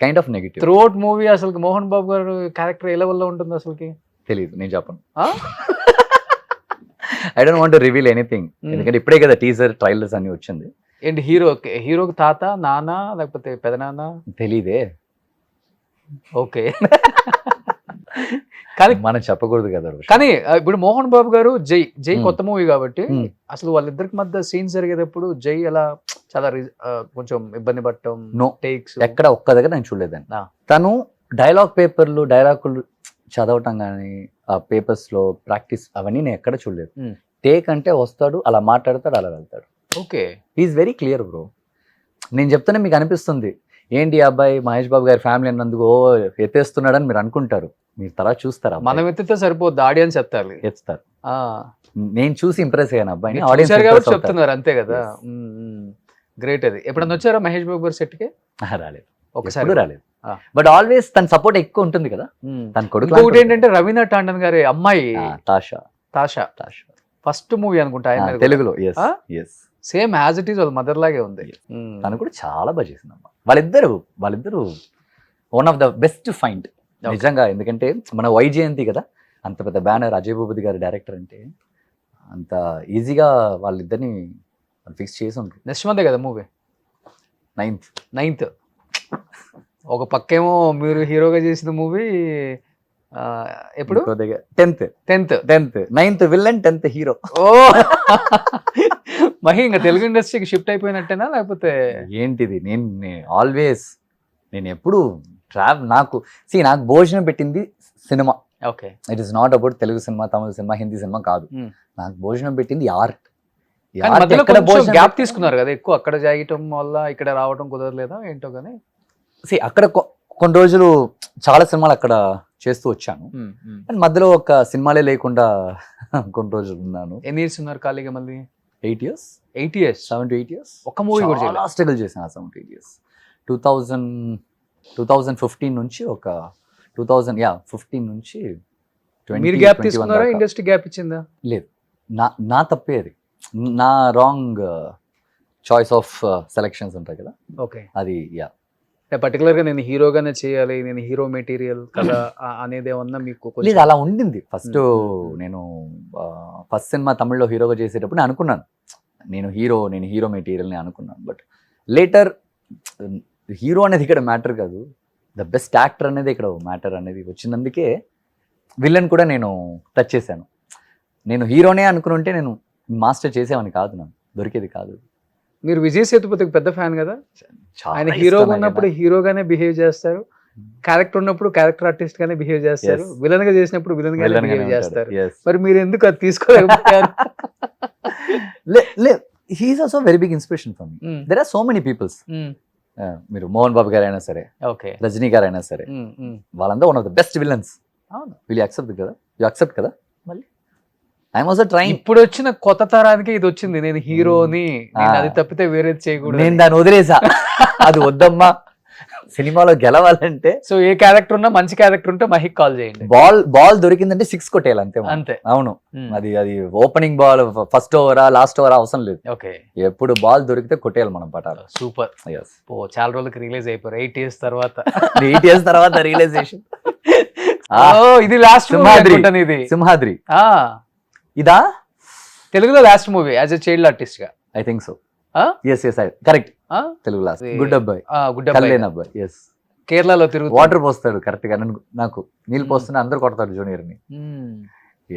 Kind of negative through out movie అసలు మోహన్ బాబు గారు క్యారెక్టర్ ఏ లెవెల్ లో ఉంటుంది అసలుకి తెలీదు, నేను చెప్పను. I don't want to reveal anything, ఎందుకంటే ఇప్పుడే కదా టీజర్ ట్రైలర్స్ అన్ని వచ్చింది. ఏంటి హీరోకి తాత, నాన్న, లేకపోతే పెదనాన్న తెలీదే. ఓకే, కానీ మనం చెప్పకూడదు కదా. కానీ ఇప్పుడు మోహన్ బాబు గారు జై కొత్త మూవీ కాబట్టి అసలు వాళ్ళిద్దరికి మధ్య సీన్స్ జరిగేటప్పుడు జై ఎలా చాలా కొంచెం ఇబ్బంది పడటం, టేక్స్ ఎక్కడ ఒక్క దగ్గర నేను చూడలేదండి. తను డైలాగులు చదవటం కానీ ఆ పేపర్స్ లో ప్రాక్టీస్ అవన్నీ నేను ఎక్కడ చూడలేదు. టేక్ అంటే వస్తాడు, అలా మాట్లాడతాడు, అలా వెళ్తాడు. Okay, is very clear bro. నేను చెప్తానే మీకు అనిపిస్తుంది ఏంటి అబ్బాయి మహేష్ బాబు గారి ఫ్యామిలీ అన్నందుకు ఎత్తేస్తున్నాడని మీరు అనుకుంటారు, మీరు తర్వాత చూస్తారా? మనం ఎత్తితే సరిపోద్ది, ఆడియన్స్ ఎత్తాలి. ఎత్తారు. నేను చూసి ఇంప్రెస్ అయ్యాను అబ్బాయిని, ఆడియన్స్ చెప్తున్నారు అంతే కదా. గ్రేట్. అది ఎప్పుడన్నా వచ్చారా మహేష్ బాబు గారి సెట్ కి? రాలేదు, ఒకసారి రాలేదు. బట్ ఆల్వేస్ తన సపోర్ట్ ఎక్కువ ఉంటుంది కదా. తన కొడుకు ఒకటి ఏంటంటే రవీనా టాండన్ గారి అమ్మాయి తాషా ఫస్ట్ మూవీ అనుకుంటా ఆయన తెలుగులో. సేమ్ యాజ్ ఇట్ ఈస్ వాళ్ళ మదర్ లాగే ఉంది. తను కూడా చాలా బాగా చేసింది అమ్మా. వాళ్ళిద్దరు one of the best find నిజంగా. ఎందుకంటే మన వైజయంతి కదా, అంత పెద్ద బ్యానర్, అజయ్ భూపతి గారి డైరెక్టర్ అంటే అంత ఈజీగా వాళ్ళిద్దరిని ఫిక్స్ చేసి ఉంటారు. నెక్స్ట్ మందే కదా మూవీ, 9th. ఒక పక్కేమో మీరు హీరోగా చేసిన మూవీ ఎప్పుడు? 10th. 9th villain, 10th hero. ఓ మహి ఇంకా తెలుగు ఇండస్ట్రీకి షిఫ్ట్ అయిపోయినట్టేనా లేకపోతే ఏంటిది? నేను ఆల్వేస్ ఎప్పుడు నాకు భోజనం పెట్టింది cinema. Okay, it is not about Telugu cinema, Tamil cinema, Hindi cinema కాదు. నాకు భోజనం పెట్టింది ఆర్ట్. గ్యాప్ తీసుకున్నారు కదా ఎక్కువ, అక్కడ చేయటం వల్ల ఇక్కడ రావడం కుదరలేదా ఏంటో కానీ. అక్కడ కొన్ని రోజులు చాలా సినిమాలు అక్కడ చేస్తూ వచ్చాను, అండ్ మధ్యలో ఒక సినిమాలే లేకుండా కొన్ని రోజులు ఉన్నాను. ఎన్ని ఇయర్స్ ఉన్నారు ఖాళీగా? మళ్ళీ 8 years, 7 to 8 years. ఒక మూవీ కూడా చాలా స్ట్రగుల్ చేశాను. 7 to 8 years. 2015 నుంచి 2015 నుంచి మీరు గ్యాప్ తీసుకున్నారా? ఇండస్ట్రీ గ్యాప్ ఇచ్చిందా? లేదు, నా తప్పే అది. నా రాంగ్ చాయిస్ ఆఫ్ సెలెక్షన్స్ ఉంటాయి కదా. ఓకే, అది పర్టికులర్ గా నేను హీరోగానే చేయాలి, నేను హీరో మెటీరియల్ కదా అనేది ఏమన్నా మీకు? లేదు, అలా ఉండింది. నేను ఫస్ట్ సినిమా తమిళ్లో హీరోగా చేసేటప్పుడు నేను అనుకున్నాను నేను హీరో మెటీరియల్ అనుకున్నాను. బట్ లేటర్ హీరో అనేది ఇక్కడ మ్యాటర్ కాదు, ద బెస్ట్ యాక్టర్ అనేది ఇక్కడ మ్యాటర్ అనేది వచ్చినందుకే విలన్ కూడా నేను టచ్ చేశాను. నేను హీరోనే అనుకుని ఉంటే నేను మాస్టర్ చేసేవాని కాదు, నాకు దొరికేది కాదు. మీరు విజయ్ సేతుపతికి పెద్ద ఫ్యాన్ కదా, ఆయన హీరోగా ఉన్నప్పుడు హీరోగానే బిహేవ్ చేస్తారు, క్యారెక్టర్ ఉన్నప్పుడు క్యారెక్టర్ ఆర్టిస్ట్ గానే బిహేవ్ చేస్తారు, విలన్ గా చేసినప్పుడు విలన్ గానే బిహేవ్ చేస్తారు. మరి మీరు ఎందుకు అది తీసుకోలేకపోయారు? He's also very big inspiration for me. There are so many peoples. మీరు మోహన్ బాబు గారు అయినా సరే, రజనీ గారు అయినా సరే, వాళ్ళంతా one of the best villains. Will you accept కదా? యూ యాక్సెప్ట్ కదా? మళ్ళీ ఐఎమ్ ఆల్సో ట్రైయింగ్. ఇప్పుడు వచ్చిన కొత్త తరానికి ఇది వచ్చింది, నేను హీరోని, అది తప్పితే వేరేది చేయకూడదు. నేను దాన్ని వదిలేసా, అది వద్దమ్మా. సినిమాలో గెలవాలంటే సో ఏ క్యారెక్టర్ ఉన్నా, మంచి క్యారెక్టర్ ఉంటే మహిక్ కాల్ చేయండి. బాల్ దొరికిందంటే 6 కొట్టేయాలి అంతే. అంతే, అవును. అది ఓపెనింగ్ బాల్, ఫస్ట్ ఓవరా లాస్ట్ ఓవరా అవసరం లేదు. ఓకే, ఎప్పుడు బాల్ దొరికితే కొట్టేయాలి మనం పటాలు. సూపర్. చాలా రోజులకి రిలీజ్ అయిపోయారు, 8 years తర్వాత. 8 years తర్వాత రిలీజేషన్. ఇది లాస్ట్ ఇది సింహాద్రి. ఇదా తెలుగులో last movie as a child artist గా? I think so. yes correct. Telugu last. Good అబ్బాయి, అబ్బాయి. yes, కేరళలో తిరుగు వాటర్ పోస్తాడు కరెక్ట్ గా. నాకు నీళ్ళు పోస్తున్నా అందరు కొడతాడు జూనియర్ ని.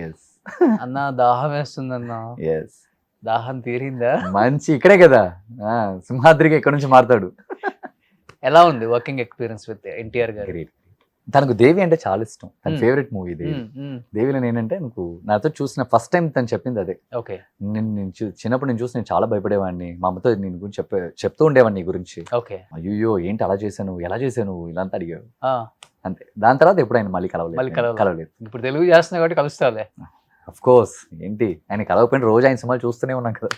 yes అన్నా దాహం వేస్తుందన్నా. yes, దాహం తీరిందా? మంచి ఇక్కడే కదా, సింహాద్రికి ఎక్కడి నుంచి మారుతాడు. ఎలా ఉంది వర్కింగ్ ఎక్స్పీరియన్స్ విత్ ఎన్టీఆర్ గారు? గ్రేట్. తనకు దేవి అంటే చాలా ఇష్టం, తన Hmm. ఫేవరెట్ మూవీ దేవి. దేవిలో నేనంటే నాకు నాతో చూసిన ఫస్ట్ టైం తను చెప్పింది అదే. ఓకే చిన్నప్పుడు నేను చూసి నేను చాలా భయపడేవాడిని, మా అమ్మతో నేను గురించి చెప్తూ ఉండేవాడిని నీ గురించి. ఓకే అయ్యో ఏంటి అలా చేశాను, ఎలా చేశాను, ఇలా అంతా అడిగాడు అంతే. దాని తర్వాత ఎప్పుడు ఆయన మళ్ళీ మళ్ళీ కలవలేదు. ఇప్పుడు తెలుగు చేస్తున్నా కాబట్టి కలుస్తావులే. అఫ్ కోర్స్, ఏంటి ఆయన కలవకపోయిన రోజు ఆయన సినిమాలు చూస్తూనే ఉన్నాం కదా.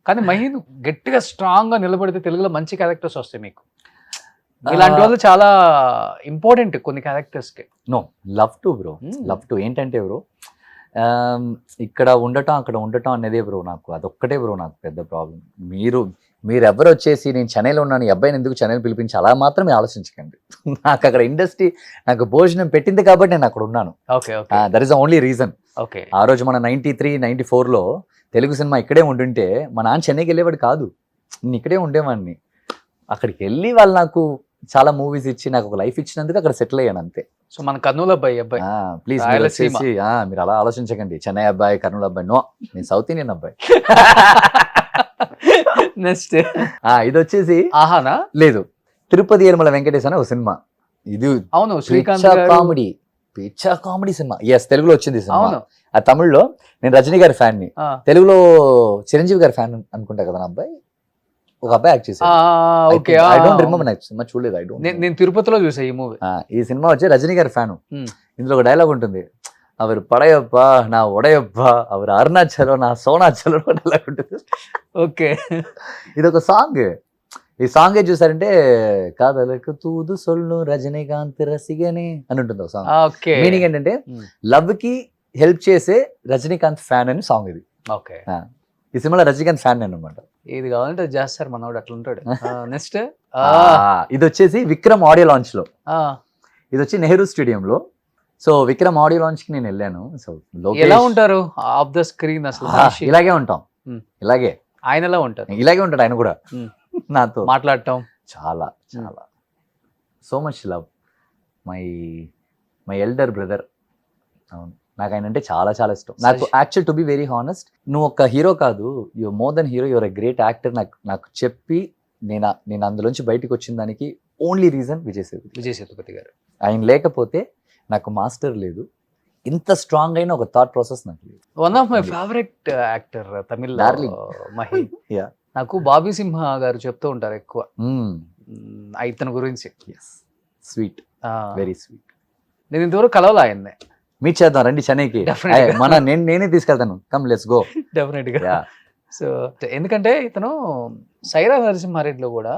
కానీ మహీన్ గట్టిగా స్ట్రాంగ్ గా నిలబడితే తెలుగులో మంచి క్యారెక్టర్స్ వస్తాయి మీకు. ఇలాంటి వాళ్ళు చాలా ఇంపార్టెంట్ కొన్ని క్యారెక్టర్స్ కి. No, love to bro, Hmm. Love to. ఏంటంటే బ్రో, ఇక్కడ ఉండటం అక్కడ ఉండటం అనేదే బ్రో నాకు, అదొక్కటే బ్రో నాకు పెద్ద ప్రాబ్లం. మీరెవరు వచ్చేసి నేను చెన్నైలో ఉన్నాను, ఈ అబ్బాయిని ఎందుకు చెన్నైలో పిలిపించి అలా మాత్రమే ఆలోచించకండి. నాకు అక్కడ ఇండస్ట్రీ నాకు భోజనం పెట్టింది కాబట్టి నేను అక్కడ ఉన్నాను. Okay okay that is the only reason. Okay ఆ రోజు మన 93, 94లో తెలుగు సినిమా ఇక్కడే ఉండుంటే మా నాన్న చెన్నైకి వెళ్ళేవాడు కాదు, నేను ఇక్కడే ఉండేవాడిని. అక్కడికి వెళ్ళి వాళ్ళు నాకు చాలా మూవీస్ ఇచ్చి నాకు ఒక లైఫ్ ఇచ్చినందుకు అక్కడ సెటిల్ అయ్యాను అంతే. సో మన కర్నూలు అబ్బాయి ప్లీజ్ రాయలసీమ. మీరు అలా ఆలోచించకండి, చెన్నై అబ్బాయి, కర్నూలు అబ్బాయి. నో, నేను సౌత్ ఇండియన్ అబ్బాయి. నెక్స్ట్ ఇది వచ్చేసి ఆహానా లేదు, తిరుపతి ఏర్మల వెంకటేశ్ అనే ఒక సినిమా. ఇది అవును శ్రీకాంత్ గారు. కామెడీ, పిచ్చా కామెడీ సినిమా. ఎస్, తెలుగులో వచ్చింది ఈ సినిమా. అవును ఆ తమిళ్లో నేను రజనీ గారి ఫ్యాన్ ని, ఆ. తెలుగులో చిరంజీవి గారి ఫ్యాన్ అనుకుంటా కదా నా అబ్బాయి. ఒక అబ్బాయి యాక్ట్ చేశాడు. ఓకే ఐ డోంట్ రిమెంబర్, నాకు సినిమా చూడలేదు. I don't. నేను తిరుపతిలో చూసా ఈ మూవీ. ఈ సినిమా వచ్చి రజనీ గారి ఫ్యాన్. Hmm. ఇందులో ఒక డైలాగ్ ఉంటుంది, அவர் పడయప్ప నా ఒడయప్ప, அவர் అరుణాచలం నా సోనాచలం డైలాగ్ ఉంటుంది. ఓకే ఇది ఒక సాంగ్. ఈ సాంగ్ ఏ చూసారంటే కాదలకు తూదు సొల్లు రజనీకాంత్ రసిగనే అని ఉంటుంది ఒక సాంగ్. ఓకే మీనింగ్ ఏంటంటే Hmm. లవ్ కి హెల్ప్ చేసే రజనీకాంత్ ఫ్యాన్ అని సాంగ్ ఇది. ఓకే ఈ సినిమాలో రజనీకాంత్ ఫ్యాన్ అనమాట. ఇది కావాలంటే అది చేస్తారు మనోడు అట్లా ఉంటాడు. నెక్స్ట్ ఇది వచ్చేసి విక్రమ్ ఆడియో లాంచ్ లో, ఇది వచ్చి నెహ్రూ స్టేడియంలో. సో విక్రమ్ ఆడియో లాంచ్ కి నేను వెళ్ళాను. సో ఎలా ఉంటారు ఆఫ్ ద స్క్రీన్ అసలు మనిషి? ఇలాగే ఉంటాం, Hmm. ఇలాగే ఆయన ఎలా ఉంటారు? ఇలాగే ఉంటాడు ఆయన కూడా Hmm. నాతో మాట్లాడటం చాలా చాలా so much love. My my elder brother. అవును, నాకు ఆయన అంటే చాలా చాలా ఇష్టం. నాకు actual to be very honest, నువ్వు ఒక హీరో కాదు, your more than hero, your a great actor నాకు చెప్పి నేను అందులోంచి బయటకు వచ్చిన దానికి ఓన్లీ రీజన్ విజయ్ సేతుపతి గారు. ఆయన లేకపోతే నాకు మాస్టర్ లేదు, ఇంత స్ట్రాంగ్ అయిన ఒక థాట్ ప్రాసెస్ నాకు లేదు. One of my favourite actor Tamil Darling. Mahi. Yeah. నాకు బాబీ సింహ గారు చెప్తూ ఉంటారు ఎక్కువ ఇతని గురించి. స్వీట్, ఆ, వెరీ స్వీట్. నేను ఇంతవరకు కలవలే ఆయన్ని. మీట్ చేద్దాం రండి చెన్నైకి. Definitely. నేనే తీసుకెళ్తాను, కమ్ లెట్స్ గో. డెఫినెట్ గా. సో ఎందుకంటే ఇతను సైరా నరసింహారెడ్డిలో కూడా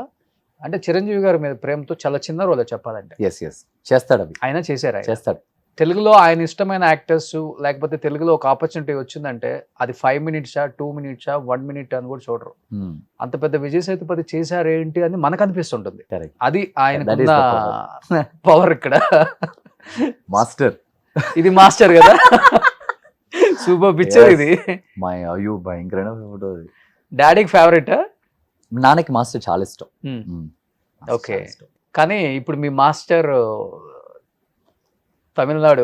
అంటే చిరంజీవి గారి మీద ప్రేమతో చాలా చిన్న రోల్ చెప్పాలంటే ఎస్ చేస్తాడు, అవి ఆయన చేశారు. ఆయన చేస్తాడు. తెలుగులో ఆయన ఇష్టమైన యాక్టర్స్ లేకపోతే తెలుగులో ఒక ఆపర్చునిటీ వచ్చిందంటే అది 5 minutes 2 minutes 1 minute అని కూడా చూడరు. Hmm. అంత పెద్ద విజయ్ సేతుపతి చేశారేంటి అని మనకు అనిపిస్తుంటుంది. Correct. అది ఆయన That is the పవర్ ఇక్కడ. మాస్టర్. ఇది మాస్టర్ కదా. సూపర్ పిక్చర్ ఇది. మై అయ్యో భయంకరమైన ఫోటో. డాడీకి ఫేవరెట్. నాన్నకి మాస్టర్ చాలా ఇష్టం. Master Okay. చాలా ఇష్టం. కానీ ఇప్పుడు మీ మాస్టర్ తమిళనాడు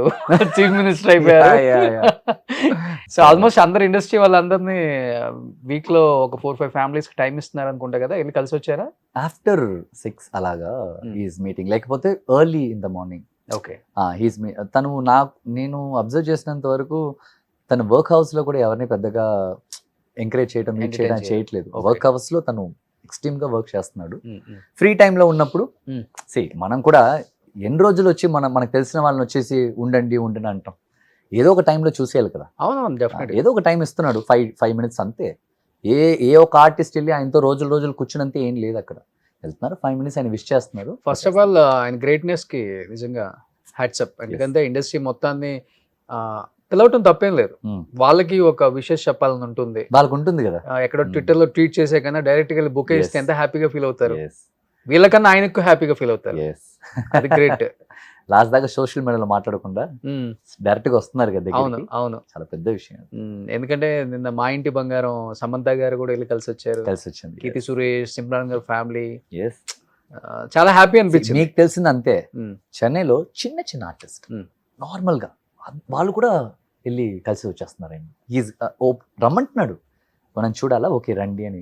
చీఫ్ మినిస్టర్ అయిపోయారు. Yeah, yeah. సో ఆల్మోస్ట్ అందరు ఇండస్ట్రీ వాళ్ళందరినీ వీక్ లో ఒక 4-5 ఫ్యామిలీస్ కి టైం ఇస్తున్నారు అనుకుంటా కదా, వెళ్ళి కలిసి వచ్చారా? ఆఫ్టర్ 6 అలాగా ఈజ్ మీటింగ్, లేకపోతే early in the morning. Okay. తను నేను అబ్జర్వ్ చేసినంత వరకు తన వర్క్ హౌస్ లో కూడా ఎవరిని పెద్దగా ఎంకరేజ్ చేయడం మీట్ Entertain చేయడం చేయట్లేదు. Okay. వర్క్ హౌస్ లో తను ఎక్స్ట్రీమ్ గా వర్క్ చేస్తున్నాడు. ఫ్రీ టైంలో ఉన్నప్పుడు మనం కూడా ఎన్ని రోజులు వచ్చి మనకు తెలిసిన వాళ్ళని వచ్చేసి ఉండండి అంటాం. ఏదో ఒక టైంలో చూసేయాలి కదా. అవును డెఫినెట్. ఏదో ఒక టైం ఇస్తున్నాడు, 5 minutes అంతే. ఏ ఒక ఆర్టిస్ట్ వెళ్ళి ఆయనతో రోజులు కూర్చున్నంతే ఏం లేదు అక్కడ. వెళ్తున్నారు 5 minutes ఆయన విష్ చేస్తున్నారు. ఫస్ట్ ఆఫ్ ఆల్ ఆయన గ్రేట్నెస్ కి నిజంగా హ్యాట్స్ అప్. ఎందుకంటే ఇండస్ట్రీ మొత్తాన్ని పిలవటం తప్పేం లేదు. వాళ్ళకి ఒక విషెస్ చెప్పాలని ఉంటుంది, వాళ్ళకు ఉంటుంది కదా. ఎక్కడో ట్విట్టర్ లో ట్వీట్ చేసే కన్నా డైరెక్ట్ గా బుక్ ఇస్తే ఎంత హ్యాపీగా ఫీల్ అవుతారు. Yes. వీళ్ళకన్నా ఆయనకు హ్యాపీగా ఫీల్ అవుతారు. Yes. అది గ్రేట్. లాస్ట్ దాకా సోషల్ మీడియాలో మాట్లాడకుండా డైరెక్ట్ గా వస్తున్నారు కదా అవును దగ్గరికి. అవును. చాలా పెద్ద విషయం. ఎందుకంటే నిన్న మా ఇంటి బంగారం సమంత గారు కూడా వెళ్ళి కలిసి వచ్చారు. కలిసి వచ్చింది. కీర్తి సురేష్, సిమ్రాన్ గారు ఫ్యామిలీ. Yes. చాలా హ్యాపీ అనిపించింది. మీకు తెలిసింది అంతే, Mm. చెన్నైలో చిన్న ఆర్టిస్ట్ Mm. నార్మల్ గా వాళ్ళు కూడా వెళ్ళి కలిసి వచ్చేస్తున్నారు. ఆయన రమ్మంటున్నాడు, మనం చూడాలా, ఓకే రండి అని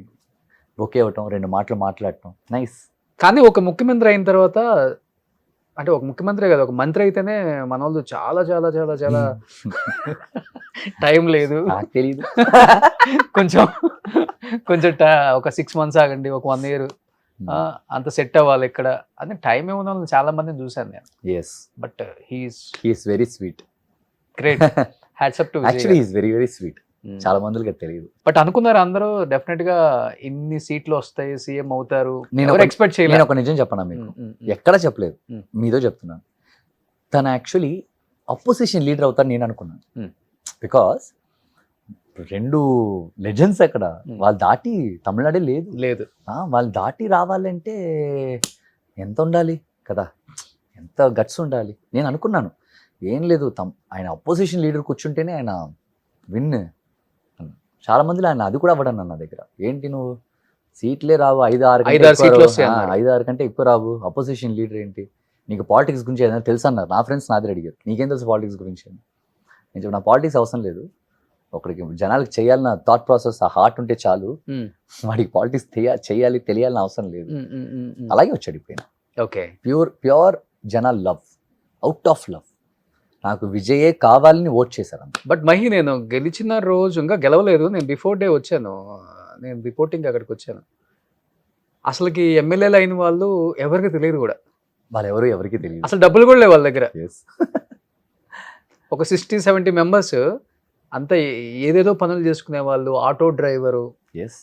ఓకే అవటం, 2 మాటలు మాట్లాడటం. నైస్. కానీ ఒక ముఖ్యమంత్రి అయిన తర్వాత, అంటే ఒక ముఖ్యమంత్రి కదా, ఒక మంత్రి అయితేనే మన వాళ్ళు చాలా చాలా చాలా చాలా టైం లేదు, నాకు తెలియదు. కొంచెం కొంచెం ఒక 6 months ఆగండి, ఒక 1 year అంత సెట్ అవ్వాలి ఇక్కడ అని టైం ఏమున్న వాళ్ళని చాలా మందిని చూశాను నేను. Yes, but he's he's very sweet. Great, hats up to actually is very very sweet. చాలా మందికి అది తెలియదు. బట్ అనుకున్నారు అందరూ డెఫినెట్ గా ఇన్ని సీట్లు వస్తాయి, సీఎం అవుతారు, నేను ఎవరు ఎక్స్పెక్ట్ నేను చేయలేదు. ఒక నిజం చెప్పనా మీకు, ఎక్కడ చెప్పలేదు, Mm. మీతో చెప్తున్నాను. తను యాక్చువల్లీ అపోజిషన్ లీడర్ అవుతారు నేను అనుకున్నాను. Mm. బికాస్ 2 లెజెండ్స్ అక్కడ, Mm. వాళ్ళు దాటి తమిళనాడే లేదు. లేదు. వాళ్ళు దాటి రావాలంటే ఎంత ఉండాలి కదా, ఎంత గట్స్ ఉండాలి. నేను అనుకున్నాను ఏం లేదు, ఆయన అపోజిషన్ లీడర్ కూర్చుంటేనే ఆయన విన్. చాలా మందిలో ఆయన అది కూడా అవ్వడం నా దగ్గర. ఏంటి నువ్వు సీట్లే రావు, 5-6 సీట్లు వస్తాయి అన్నాడు. 5-6 కంటే ఎక్కువ రావు, అపోజిషన్ లీడర్ ఏంటి, నీకు పాలిటిక్స్ గురించి ఏదైనా తెలుసు అన్నారు. నా ఫ్రెండ్స్ నాదే అడిగారు, నీకేం తెలుసు పాలిటిక్స్ గురించి అని. నేను చెప్పి నా పాలిటిక్స్ అవసరం లేదు, ఒకరికి జనాలకు చేయాలన్న థాట్ ప్రాసెస్, ఆ హార్ట్ ఉంటే చాలు, వాడికి పాలిటిక్స్ చేయాలి తెలియాలని అవసరం లేదు. అలాగే వచ్చాడు ఇప్పుడు. ఓకే, ప్యూర్ జనాలు లవ్, అవుట్ ఆఫ్ లవ్. నాకు విజయే కావాలని ఓట్ చేశారు అంత. బట్ మహి నేను గెలిచిన రోజు ఇంకా గెలవలేదు, నేను బిఫోర్ డే వచ్చాను, నేను రిపోర్టింగ్ అక్కడికి వచ్చాను. అసలుకి ఎమ్మెల్యేలు అయిన వాళ్ళు ఎవరికి తెలియదు కూడా, వాళ్ళు ఎవరికి తెలియదు. అసలు డబ్బులు కూడా లేవు వాళ్ళ దగ్గర. Yes. ఒక 60-70 మెంబర్స్ అంతా ఏదేదో పనులు చేసుకునే వాళ్ళు, ఆటో డ్రైవరు, Yes.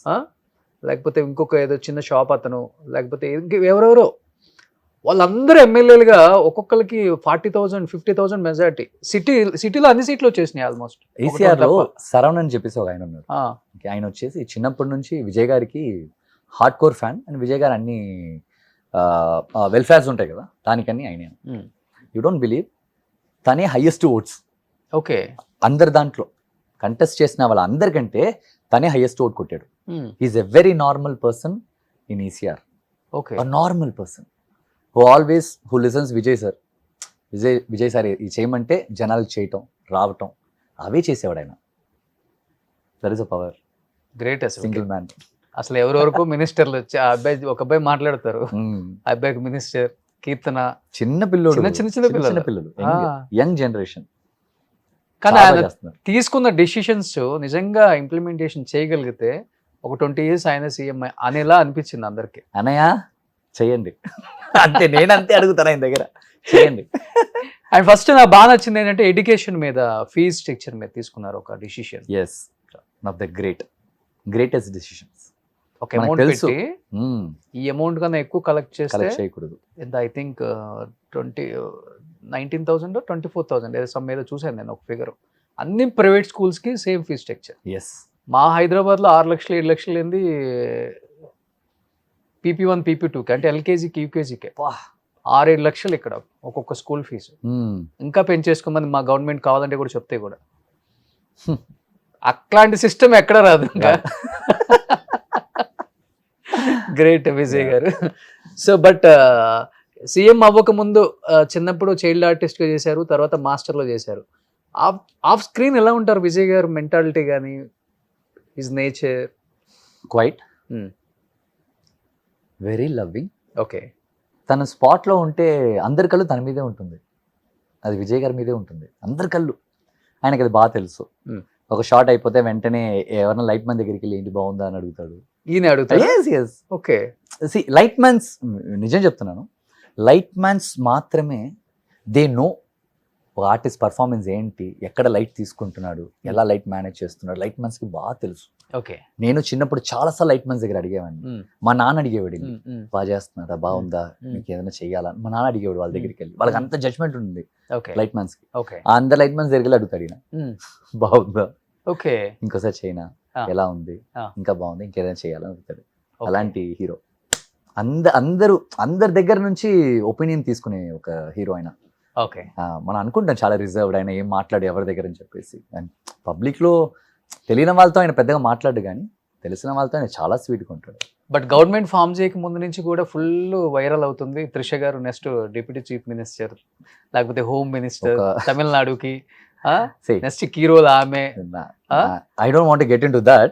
లేకపోతే ఇంకొక ఏదో చిన్న షాప్ అతను, లేకపోతే ఎవరెవరో, వాళ్ళందరూ ఎమ్మెల్యేలుగా ఒక్కొక్కరికి 40,000 50,000 మెజారిటీ. సిటీలో అన్ని సీట్లు వచ్చేసినాయి ఆల్మోస్ట్. ఈసీఆర్ లో శరవణ్ అని చెప్పేసి ఒక ఆయన ఉన్నారు. ఆయన వచ్చేసి చిన్నప్పటి నుంచి విజయ్ గారికి hard core fan, and Vijay garu అన్ని వెల్ఫేర్స్ ఉంటాయి కదా, దానికన్నీ ఆయన. యూ డోంట్ బిలీవ్, తనే హైయెస్ట్ ఓట్స్. ఓకే, అందరి దాంట్లో కంటెస్ట్ చేసిన వాళ్ళ అందరికంటే తనే హైయెస్ట్ ఓట్ కొట్టాడు. Is a very normal person in ECR. Okay, normal person who listens Vijay sir. Vijay sir ఇది చేయమంటే జనాలకు చేయటం, రావటం, అవే చేసేవాడు ఆయన. That is a power. Great. అసలు సింగిల్ మ్యాన్. అసలు ఎవరెవరకు మినిస్టర్లు వచ్చి, ఆ అబ్బాయి ఒక అబ్బాయి మాట్లాడతారు, ఆ అబ్బాయికి మినిస్టర్, కీర్తన, చిన్న పిల్లలు, చిన్న పిల్లలు. Young generation. కానీ ఆయన తీసుకున్న డెసిషన్స్ నిజంగా ఇంప్లిమెంటేషన్ చేయగలిగితే ఒక 20 years ఆయన సీఎం అనేలా అనిపించింది అందరికి. అనయ్య చెయ్యండి అంతే, నేను అంతే అడుగుతాను ఆయన దగ్గర, చేయండి. అండ్ ఫస్ట్ నాకు బాగా నచ్చింది ఏంటంటే ఎడ్యుకేషన్ మీద, ఫీజ్ స్ట్రక్చర్ మీద తీసుకున్నారు ఒక decision. Yes, one of the greatest decisions. ఒక అమౌంట్ పెట్టి ఈ అమౌంట్ కన్నా ఎక్కువ కలెక్ట్ చేయకూడదు. ఐ థింక్ 19,000 24,000 ఏదో సమ్ ఏదో చూసాను నేను ఒక ఫిగర్. అన్ని ప్రైవేట్ స్కూల్స్ కి సేమ్ ఫీజ్ స్ట్రక్చర్. ఎస్, మా హైదరాబాద్ లో 6 లక్షలు 7 లక్షలు ఏంది PP1 PP2కి, అంటే ఎల్కేజీకి యూకేజీకి 6-7 లక్షలు ఇక్కడ ఒక్కొక్క స్కూల్ ఫీజు. ఇంకా పెంచేసుకోమని మా గవర్నమెంట్ కావాలంటే కూడా చెప్తే కూడా అట్లాంటి సిస్టమ్ ఎక్కడ రాదు ఇంకా. గ్రేట్ విజయ్ గారు. సో బట్ సీఎం అవ్వక ముందు చిన్నప్పుడు చైల్డ్ ఆర్టిస్ట్ గా చేశారు, తర్వాత మాస్టర్ లో చేశారు. ఆఫ్ స్క్రీన్ ఎలా ఉంటారు విజయ్ గారు? మెంటాలిటీ కానీ, his nature? Quiet very loving. Okay, తన స్పాట్లో ఉంటే అందరి కళ్ళు తన మీదే ఉంటుంది, అది విజయ్ గారి మీదే ఉంటుంది అందరి కళ్ళు. ఆయనకి అది బాగా తెలుసు. ఒక షాట్ అయిపోతే వెంటనే ఎవరైనా లైట్ మ్యాన్ దగ్గరికి వెళ్ళి ఏంటి బాగుందా అని అడుగుతాడు. ఈయన అడుగుతాడు. ఓకే, లైట్ మ్యాన్స్, నిజం చెప్తున్నాను, లైట్ మ్యాన్స్ మాత్రమే దే నో ఒక ఆర్టిస్ట్ పర్ఫార్మెన్స్ ఏంటి, ఎక్కడ లైట్ తీసుకుంటున్నాడు, ఎలా లైట్ మేనేజ్ చేస్తున్నాడు. లైట్ మ్యాన్స్ కి బాగా తెలుసు. ఓకే, నేను చిన్నప్పుడు చాలాసార్లు లైట్ మ్యాన్స్ దగ్గర అడిగేవాడిని. మా నాన్న అడిగేవాడు, బాగా చేస్తున్నారా, బాగుందా, మీకు ఏదైనా చెయ్యాలా, మా నాన్న అడిగేవాడు వాళ్ళ దగ్గరికి వెళ్ళి. వాళ్ళకి అంత జడ్జ్మెంట్ ఉంది లైట్ మ్యాన్స్ కి. అందరు లైట్ మ్యాన్స్ దగ్గరికి అడుగుతాడు ఈయన, బాగుందా, ఓకే, ఇంకోసారి చైనా, ఎలా ఉంది, ఇంకా బాగుంది, ఇంకేదైనా చేయాలని అడుగుతాడు. అలాంటి హీరో. అందరి దగ్గర నుంచి ఒపీనియన్ తీసుకునే ఒక హీరో ఆయన. ఓకే, మనం అనుకుంటాం చాలా రిజర్వ్డ్, ఆయన ఏం మాట్లాడు ఎవరి దగ్గర అని చెప్పేసి. అండ్ పబ్లిక్ లో తెలియని వాళ్ళతో ఆయన పెద్దగా మాట్లాడు, కానీ తెలిసిన వాళ్ళతో ఆయన చాలా స్వీట్గా ఉంటాడు. బట్ గవర్నమెంట్ ఫామ్ చేయక ముందు నుంచి కూడా ఫుల్ వైరల్ అవుతుంది Trisha garu next deputy chief minister, లేకపోతే హోమ్ మినిస్టర్ తమిళనాడుకి, See, నెక్స్ట్ కీరోలు ఆమె I don't want to get into that.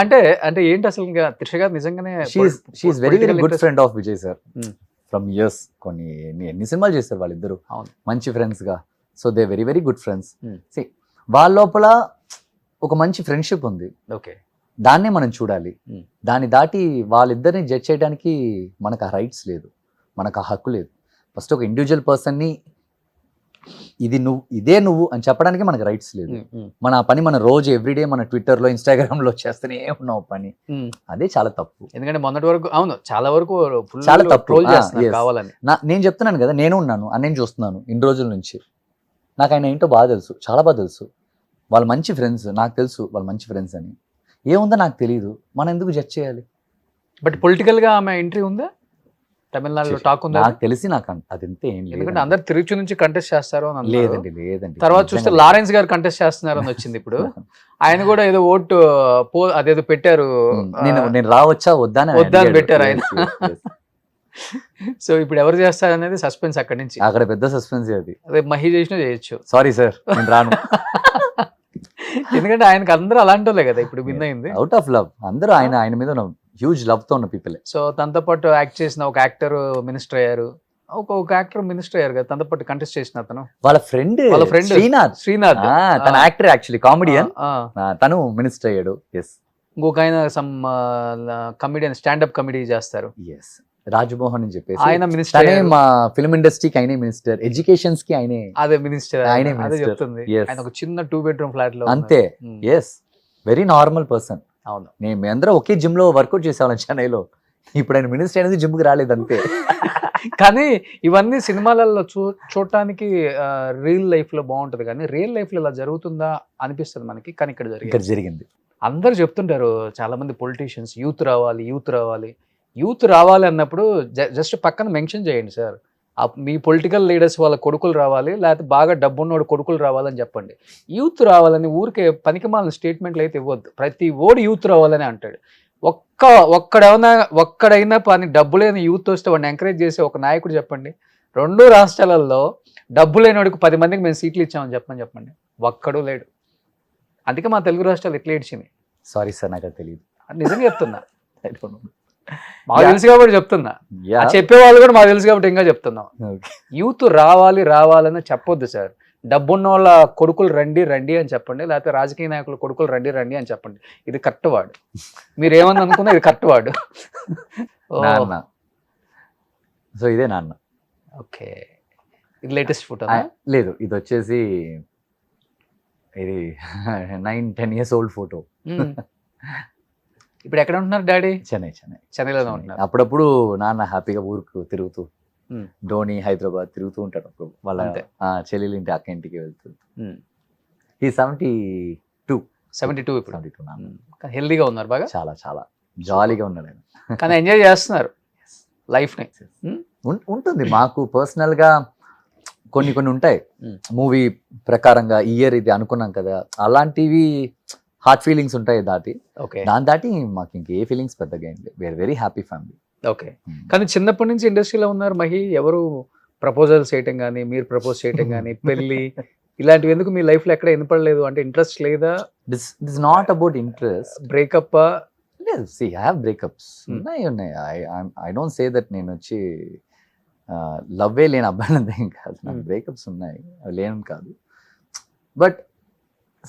అంటే అంటే ఏంటి అసలు ఇంకా త్రిష గారు నిజంగానే She's very political good interest- friend of Vijay sir. Hmm. From years. కొన్ని ఎన్ని సినిమాలు చేస్తారు వాళ్ళిద్దరు అవును. మంచి ఫ్రెండ్స్ గా. So they very very good friends. Hmm. See, వాళ్ళ లోపల ఒక మంచి ఫ్రెండ్షిప్ ఉంది. ఓకే. దాన్నే మనం చూడాలి. Hmm. దాన్ని దాటి వాళ్ళిద్దరిని జడ్జ్ చేయడానికి మనకు ఆ రైట్స్ లేదు, మనకు ఆ హక్కు లేదు. ఫస్ట్ ఒక ఇండివిజువల్ పర్సన్ని ఇది నువ్వు ఇదే నువ్వు అని చెప్పడానికి మనకు రైట్స్ లేదు. మన ఆ పని మన రోజు ఎవ్రీడే మన ట్విట్టర్లో ఇన్స్టాగ్రామ్లో చేస్తూనే ఉన్నాం పని. అదే చాలా తప్పు. ఎందుకంటే మొన్నటి వరకు అవును చాలా వరకు చాలా తప్పు. ట్రోల్ చేస్తున్నారు yes. కావాలని. నేను చెప్తున్నాను కదా, నేను ఉన్నాను అన్నయ్య చూస్తున్నాను ఇన్ని రోజుల నుంచి. నాకు ఆయన ఏంటో బాగా తెలుసు, చాలా బాగా తెలుసు. వాళ్ళు మంచి ఫ్రెండ్స్, నాకు తెలుసు వాళ్ళు మంచి ఫ్రెండ్స్ అని. ఏముందో నాకు తెలియదు, మనం ఎందుకు జడ్జ్ చేయాలి? బట్ పొలిటికల్ గా ఆమె ఎంట్రీ ఉందా తమిళనాడులో? టాక్ ఉందా? నాకు తెలిసి నాకు అదంతే ఏం లేదు. ఎందుకంటే అందరు తిరుచి నుంచి కంటెస్ట్ చేస్తారు అని అన్నారు. లేదండి లేదండి. తర్వాత చూస్తే లారెన్స్ గారు కంటెస్ట్ చేస్తున్నారు అని వచ్చింది ఇప్పుడు. ఆయన కూడా ఏదో ఓటు అదేదో పెట్టారు. నేను రావచ్చా వద్దా అని పెట్టారు ఆయన. సో ఇప్పుడు ఎవరు చేస్తారు అనేది సస్పెన్స్ అక్కడి నుంచి. అక్కడ పెద్ద సస్పెన్స్ అది. అదే మహి చేసినా చేయొచ్చు. సారీ సార్ నేను రాను. ఎందుకంటే ఆయనకి అందరూ అలాంటి వాళ్ళే కదా ఇప్పుడు విన్ అయింది. అవుట్ ఆఫ్ లవ్ అందరూ ఆయన మీద హ్యూజ్ లవ్ తో ఉన్న పీపుల్. సో తనతో పాటు యాక్ట్ చేసిన ఒక యాక్టర్ మినిస్టర్ అయ్యారు. ఒక యాక్టర్ మినిస్టర్ అయ్యారు కదా తనతో పాటు కంటెస్ట్ చేసిన అతను. వాళ్ళ ఫ్రెండ్ శ్రీనాథ్ తన యాక్టర్ యాక్చువల్లీ కామెడియన్. తను మినిస్టర్ అయ్యాడు. ఎస్. ఇంకొక ఆయన సమ్ కమెడియన్ స్టాండప్ కమెడీ చేస్తారు. ఎస్ రాజ్మోహన్ అని చెప్పేసి ఆయన మినిస్టర్. మా ఫిల్మ్ ఇండస్ట్రీకి ఆయనే మినిస్టర్, ఎడ్యుకేషన్స్ కి ఆయనే అదే మినిస్టర్. ఆయనే అదే మినిస్టర్. చెప్తుంది. Yes. ఆయన ఒక చిన్న 2 bedroom ఫ్లాట్ లో అంతే. Yes very normal person. అవును. మేము అందరం ఒకే జిమ్ లో వర్కౌట్ చేసేవాళ్ళం చెన్నైలో. ఇప్పుడు ఆయన మినిస్టర్ అనేది జిమ్ కి రాలేదు అంతే. కానీ ఇవన్నీ సినిమాలలో చూడటానికి రియల్ లైఫ్ లో బాగుంటది, కానీ రియల్ లైఫ్ లో ఇలా జరుగుతుందా అనిపిస్తుంది మనకి. కానీ ఇక్కడ జరిగింది. అందరు చెప్తుంటారు చాలా మంది పొలిటీషియన్స్, యూత్ రావాలి యూత్ రావాలి యూత్ రావాలి అన్నప్పుడు జస్ట్ పక్కన మెన్షన్ చేయండి సార్, మీ పొలిటికల్ లీడర్స్ వాళ్ళ కొడుకులు రావాలి, లేకపోతే బాగా డబ్బున్నోడు కొడుకులు రావాలని చెప్పండి. యూత్ రావాలని ఊరికే పనికిమాలిన స్టేట్మెంట్లు అయితే ఇవ్వద్దు. ప్రతి ఓడు యూత్ రావాలని అంటాడు. ఒక్కడైనా పని డబ్బు లేని యూత్ వస్తే వాడిని ఎంకరేజ్ చేసే ఒక నాయకుడు చెప్పండి. 2 రాష్ట్రాలలో డబ్బు లేని వాడికి 10 మందికి మేము సీట్లు ఇచ్చామని చెప్పండి. ఒక్కడూ లేడు. అందుకే మా తెలుగు రాష్ట్రాలు ఎట్లా ఏడ్చినాయి. సారీ సార్ నాకు తెలియదు. నిజంగా చెప్తున్నా. మాకు తెలుసు కాబట్టి చెప్తున్నా. చెప్పే వాళ్ళు కూడా మాకు తెలుసు కాబట్టి ఇంకా చెప్తున్నాం. యూత్ రావాలని చెప్పొద్దు సార్. డబ్బున్న వాళ్ళ కొడుకులు రండి అని చెప్పండి, లేకపోతే రాజకీయ నాయకుల కొడుకులు రండి అని చెప్పండి. ఇది కరెక్ట్ వాడు. మీరు ఏమని అనుకున్నా ఇది కరెక్ట్ వాడు. సో ఇదే నాన్న. ఓకే. ఇది లేటెస్ట్ ఫోటో లేదు, ఇది వచ్చేసి ఇది 9-10 years old ఫోటో. ఇప్పుడు ఎక్కడ ఉంటున్నారు డాడీ? చెన్నైలో ఉంటున్నారు. అప్పుడప్పుడు నాన్న హ్యాపీగా ఊరుకు తిరుగుతూ ధోని హైదరాబాద్ తిరుగుతూ ఉంటాడు. అప్పుడు వాళ్ళ చెల్లెలు ఇంటి అక్క ఇంటికి వెళ్తూ. ఈ 72 ఇప్పుడు. హెల్దీగా ఉన్నారు బాగా. చాలా చాలా జాలీగా ఉన్నాడు ఆయన. కానీ ఎంజాయ్ చేస్తున్నారు లైఫ్ ని. ఉంటుంది మాకు పర్సనల్ గా కొన్ని ఉంటాయి. మూవీ ప్రకారంగా ఇయర్ ఇది అనుకున్నాం కదా, అలాంటివి హార్ట్ ఫీలింగ్స్ ఉంటాయి దాటి. దాని దాటి మాకు ఇంకే ఫీలింగ్స్ పెద్దగా ఏం లేదు. We are very happy family. Okay. కానీ చిన్నప్పటి నుంచి ఇండస్ట్రీలో ఉన్నారు మహి. ఎవరు ప్రపోజల్స్ చేయటం కానీ, మీరు ప్రపోజ్ చేయటం కానీ, పెళ్లి ఇలాంటివి ఎందుకు మీ లైఫ్ లో ఎక్కడ వినపడలేదు? అంటే ఇంట్రెస్ట్ లేదా? This not about interest. Breakup లేదు. సి ఐ హావ్ బ్రేకప్స్ ఉన్నాయి. ఐ డోంట్ సే దట్ నేను వచ్చి లవ్వే లేని అబ్బాయిలంతా ఏం కాదు. నాకు బ్రేకప్స్ ఉన్నాయి, అవి లేని కాదు. బట్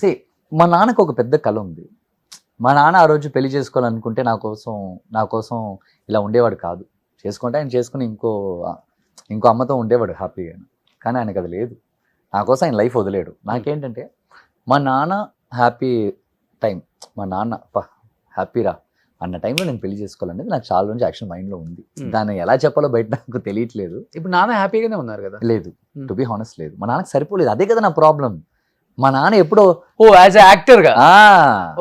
సి మా నాన్నకు ఒక పెద్ద కళ ఉంది. మా నాన్న ఆ రోజు పెళ్లి చేసుకోవాలనుకుంటే నా కోసం ఇలా ఉండేవాడు కాదు. చేసుకుంటే ఆయన చేసుకుని ఇంకో అమ్మతో ఉండేవాడు హ్యాపీగా. కానీ ఆయనకు అది లేదు. నా కోసం ఆయన లైఫ్ వదిలేడు. నాకేంటంటే మా నాన్న హ్యాపీ టైం, మా నాన్న హ్యాపీరా అన్న టైంలో నేను పెళ్లి చేసుకోవాలనేది నాకు చాలా రోజు యాక్షన్ మైండ్లో ఉంది. దాన్ని ఎలా చెప్పాలో బయట నాకు తెలియట్లేదు. ఇప్పుడు నాన్న హ్యాపీగానే ఉన్నారు కదా? లేదు, టు బి హానెస్ట్ లేదు. మా నాన్నకి సరిపోలేదు. అదే కదా నా ప్రాబ్లం. మా నాన్న ఎప్పుడో యాజ్ యాక్టర్ గా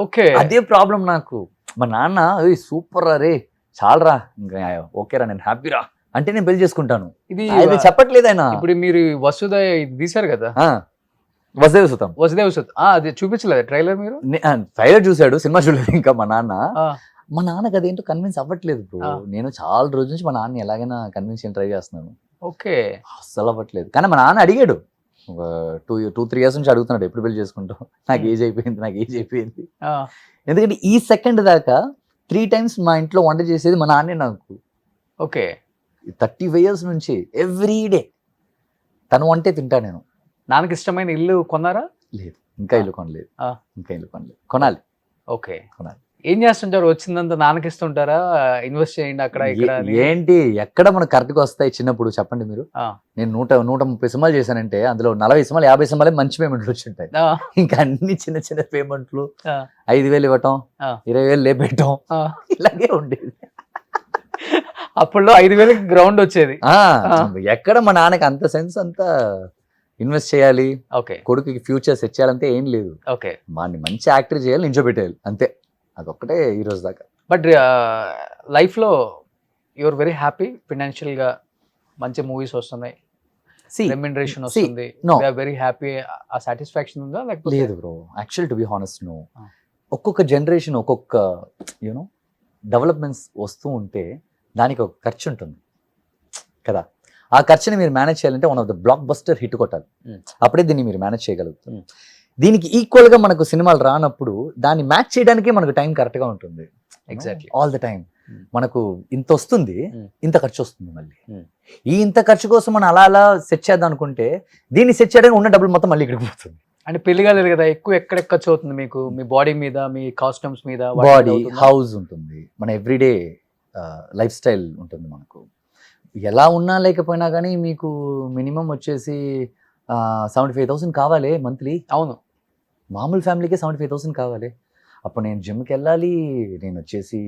ఓకే, అదే ప్రాబ్లం నాకు. మా నాన్న సూపర్ రా రే, చాలరా, ఇంకా ఓకేరా, నేను హ్యాపీరా అంటే నేను పెళ్లి చేసుకుంటాను. ఇది చెప్పట్లేదు ఆయన. ఇప్పుడు మీరు వసుధ తీశారు కదా, వసుదేవ సుతం. అది చూపించలేదు ట్రైలర్? మీరు ట్రైలర్ చూసాడు, సినిమా చూడలేదు ఇంకా మా నాన్న. మా నాన్నకి అదేంటో కన్విన్స్ అవ్వట్లేదు బ్రో. నేను చాలా రోజు నుంచి మా నాన్న ఎలాగైనా కన్విన్స్ ట్రై చేస్తున్నాను. ఓకే, అస్సలు అవ్వట్లేదు. కానీ మా నాన్న అడిగాడు, ఒక 2-3 years నుంచి అడుగుతున్నాడు ఎప్పుడు పెళ్లి చేసుకుంటాం, నాకు ఏజ్ అయిపోయింది. ఎందుకంటే ఈ సెకండ్ దాకా 3 times మా ఇంట్లో వంట చేసేది మా నాన్నే నాకు. ఓకే. 35 years నుంచి ఎవ్రీ డే తను వంటే తింటా నేను. నాన్నకి ఇష్టమైన ఇల్లు కొన్నారా? లేదు, ఇంకా ఇల్లు కొనలేదు. ఆ. కొనాలి. ఓకే. కొనాలి. ఏం చేస్తుంటారు? వచ్చిందంతా నాన్నకి ఇస్తుంటారా? ఇన్వెస్ట్ చేయండి అక్కడ ఇక్కడ అని? ఏంటి ఎక్కడ మనకు కరెక్ట్గా వస్తాయి చిన్నప్పుడు చెప్పండి మీరు. ఆ. నేను 130 సినిమాలు చేశానంటే అందులో 40 సినిమాలు 50 సినిమాలే మంచి పేమెంట్లు వచ్చి ఉంటాయి. ఆ, ఇంకా అన్ని చిన్న చిన్న పేమెంట్లు, ఆ, 5,000 ఇవ్వటం, ఆ. 20,000 లేపెట్టడం, ఆ. ఇలాగే ఉండేది. అప్పుడులో 5,000కి గ్రౌండ్ వచ్చేది. ఆ, ఎక్కడ మా నాన్నకి అంత సెన్స్ అంతా ఇన్వెస్ట్ చేయాలి, ఓకే. కొడుకుకి ఫ్యూచర్ సెట్ చేయాలంటే ఏం లేదు. ఓకే. వాడిని మంచి యాక్టర్ చేయాలి, నించోబెట్టేయాలి అంతే. అదొక్కటే ఈ రోజు దాకా. బట్ లైఫ్లో యువర్ వెరీ హ్యాపీ ఫినాన్షియల్గా, మంచి మూవీస్ వస్తున్నాయి, రెమ్యునరేషన్ వస్తుంది, no. Very happy. ఆ సాటిస్ఫాక్షన్ ఉందా లేకపోతే? లేదు bro, actual to be honest no. Ah. ఒక్కొక్క జనరేషన్ ఒక్కొక్క యూనో డెవలప్మెంట్స్ వస్తూ ఉంటే దానికి ఒక ఖర్చు ఉంటుంది కదా. ఆ ఖర్చుని మీరు మేనేజ్ చేయాలంటే one of the block buster hit కొట్టాలి. అప్పుడే దీన్ని మీరు మేనేజ్ చేయగలుగుతారు. దీనికి ఈక్వల్ గా మనకు సినిమాలు రానప్పుడు దాన్ని మ్యాచ్ చేయడానికి మనకు టైం కరెక్ట్ గా ఉంటుంది. ఎగ్జాక్ట్లీ. ఆల్ ద టైం మనకు ఇంత వస్తుంది, ఇంత ఖర్చు వస్తుంది మళ్ళీ. ఈ ఇంత ఖర్చు కోసం మనం అలా అలా సెట్ చేద్దాం అనుకుంటే దీన్ని సెట్ చేయడానికి ఉన్న డబ్బులు మొత్తం మళ్ళీ ఇక్కడికి పోతుంది. అంటే పెళ్లి కాలేదు కదా, ఎక్కువ ఎక్కడ ఖర్చు అవుతుంది మీకు? మీ బాడీ మీద, మీ కాస్ట్యూమ్స్ మీద? బాడీ, హౌస్ ఉంటుంది, మన ఎవ్రీడే లైఫ్ స్టైల్ ఉంటుంది. మనకు ఎలా ఉన్నా లేకపోయినా కానీ మీకు మినిమం వచ్చేసి 75,000 కావాలి మంత్లీ. అవును, మామూలు ఫ్యామిలీకే 75,000 కావాలి. అప్పుడు నేను జిమ్కి వెళ్ళాలి, నేను వచ్చేసి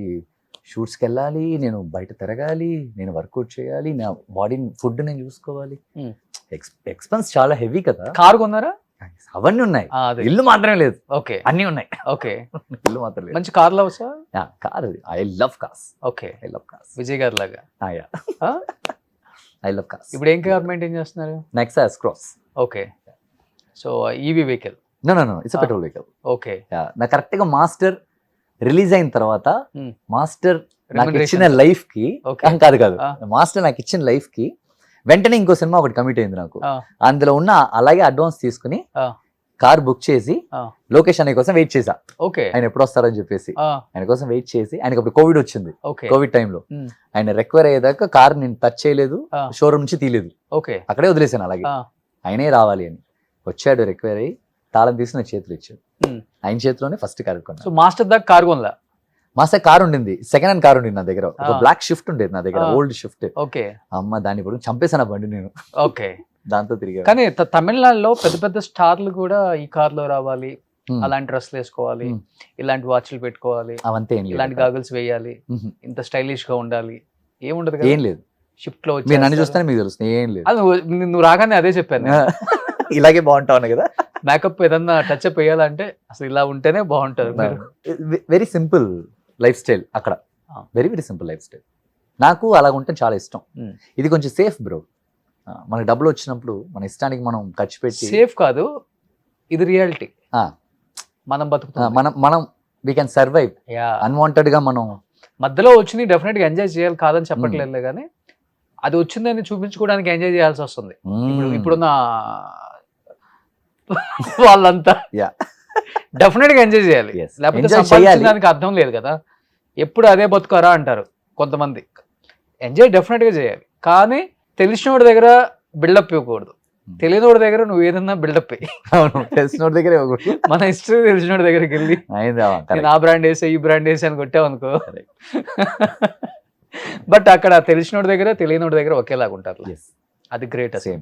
షూట్స్కి వెళ్ళాలి, నేను బయట తిరగాలి, నేను వర్కౌట్ చేయాలి, నా బాడీ ఫుడ్ నేను చూసుకోవాలి. ఎక్స్పెన్స్ చాలా హెవీ కదా. కారు కొన్నారా? అవన్నీ ఉన్నాయి, ఆ, అదే. ఇల్లు మాత్రమే లేదు, ఓకే. అన్నీ ఉన్నాయి. ఓకే. ఇల్లు మాత్రం లేదు. మంచి కార్లో వచ్చా? Car, I love cars. Okay. I love cars. Vijay గారి లాగా. ఆ? I love cars. ఇప్పుడు ఏం కార్ మెయింటైన్ చేస్తున్నారు? Nexa cross. Okay. So EV vehicle? No, it's petrol vehicle. Okay. నా కరెక్ట్ గా మాస్టర్ రిలీజ్ అయిన తర్వాత మాస్టర్ నాకు Remuneration. ఇచ్చిన లైఫ్ కి Okay. కాదు మాస్టర్ నాకు ఇచ్చిన లైఫ్ కి వెంటనే ఇంకో సినిమా ఒకటి కమిట్ అయింది నాకు. ఆ. అందులో ఉన్న అలాగే అడ్వాన్స్ తీసుకుని ఆ. కార్ బుక్ చేసి ఆ. లోకేష్ అనే కోసం వెయిట్ చేశా. ఓకే. ఆయన ఎప్పుడు వస్తారని చెప్పేసి ఆ, ఆయన కోసం వెయిట్ చేసి, ఆయనకి అప్పుడు కోవిడ్ వచ్చింది. ఓకే. కోవిడ్ టైంలో మ్. ఆయన రిక్వైర్ అయ్యేదాకా కార్ నేను టచ్ చేయలేదు, ఆ. షోరూమ్ నుంచి తీయలేదు, ఓకే. అక్కడే వదిలేసాను అలాగే. ఆ. ఆయనే రావాలి అని వచ్చాడు, రిక్వైర్ అయ్యి తాళం తీసి నా చేతులు ఇచ్చాడు. మ్. ఆయన చేతిలోనే ఫస్ట్ కార్ కొన్నాను. సో మాస్టర్ దాకా కారు కొనలా? మాసే కార్ ఉండింది, సెకండ్ హ్యాండ్ కార్ ఉండింది నా దగ్గర, ఒక ఆ. బ్లాక్ షిఫ్ట్ ఉండేది నా దగ్గర, ఆ. Old shift. ఓకే. అమ్మ దాన్ని ఇప్పుడు చంపేసాను ఆ బండి నేను, ఓకే. దాంతో తిరిగా. కానీ తమిళనాడులో పెద్ద పెద్ద స్టార్లు కూడా ఈ కార్లో రావాలి, మ్. అలాంటి డ్రెస్లు వేసుకోవాలి, మ్. ఇలాంటి వాచ్లు పెట్టుకోవాలి, అవంతే ఏం లేదు, ఇలాంటి గాగుల్స్ వేయాలి, మ్హూ. ఇంత స్టైలిష్ గా ఉండాలి, ఏముండదు ఏం కదా లేదు. షిఫ్ట్ లో మీరు నన్ను వచ్చేస్తారు. చూస్తేనే మీకు తెలుస్తుంది, ఏం లేదు. అది నువ్వు రాగానే అదే చెప్పాను. ఇలాగే బాగుంటావు కదా. మేకప్ ఏదన్నా టచ్ అప్ వేయాలంటే అసలు ఇలా ఉంటేనే బాగుంటారు మీరు. వెరీ సింపుల్ లైఫ్ స్టైల్ అక్కడ, ఆ. Very very simple life style. నాకు అలా ఉంటే చాలా ఇష్టం. మ్. ఇది కొంచెం సేఫ్ బ్రో. మనకి డబ్బులు వచ్చినప్పుడు మన ఇష్టానికి మనం ఖర్చు పెట్టి సేఫ్ కాదు, ఇది రియాలిటీ. ఆ. మనం బతుకుతాం. మనం వీ కెన్ సర్వైవ్. అన్వాంటెడ్ గా మనం మధ్యలో వచ్చింది డెఫినెట్ గా ఎంజాయ్ చేయాలి, కాదని చెప్పట్లేదు, కానీ అది వచ్చిందని చూపించుకోవడానికి ఎంజాయ్ చేయాల్సి వస్తుంది. ఇప్పుడున్న వాళ్ళంతా Yeah. డెఫినెట్ గా ఎంజాయ్ చేయాలి, Yes. లేకపోతే Enjoy సంపాదించడానికి అర్థం లేదు కదా. ఎప్పుడు అదే బతుకారా అంటారు కొంతమంది. ఎంజాయ్ డెఫినెట్ గా చేయాలి, కానీ తెలిసినోడి దగ్గర బిల్డప్ ఇవ్వకూడదు. తెలియనోడి దగ్గర నువ్వు ఏదన్నా బిల్డప్ అవును, తెలిసిన దగ్గరే ఒకటి. మన హిస్టరీ తెలిసినోడి దగ్గరికి వెళ్ళి అయిందా? నేను ఆ బ్రాండ్ వేసా ఈ బ్రాండ్ వేసా అని కొట్టావు అనుకో. బట్ అక్కడ తెలిసినోడి దగ్గర తెలియనోడి దగ్గర ఒకేలాగా ఉంటారు. అది గ్రేట్. సేమ్.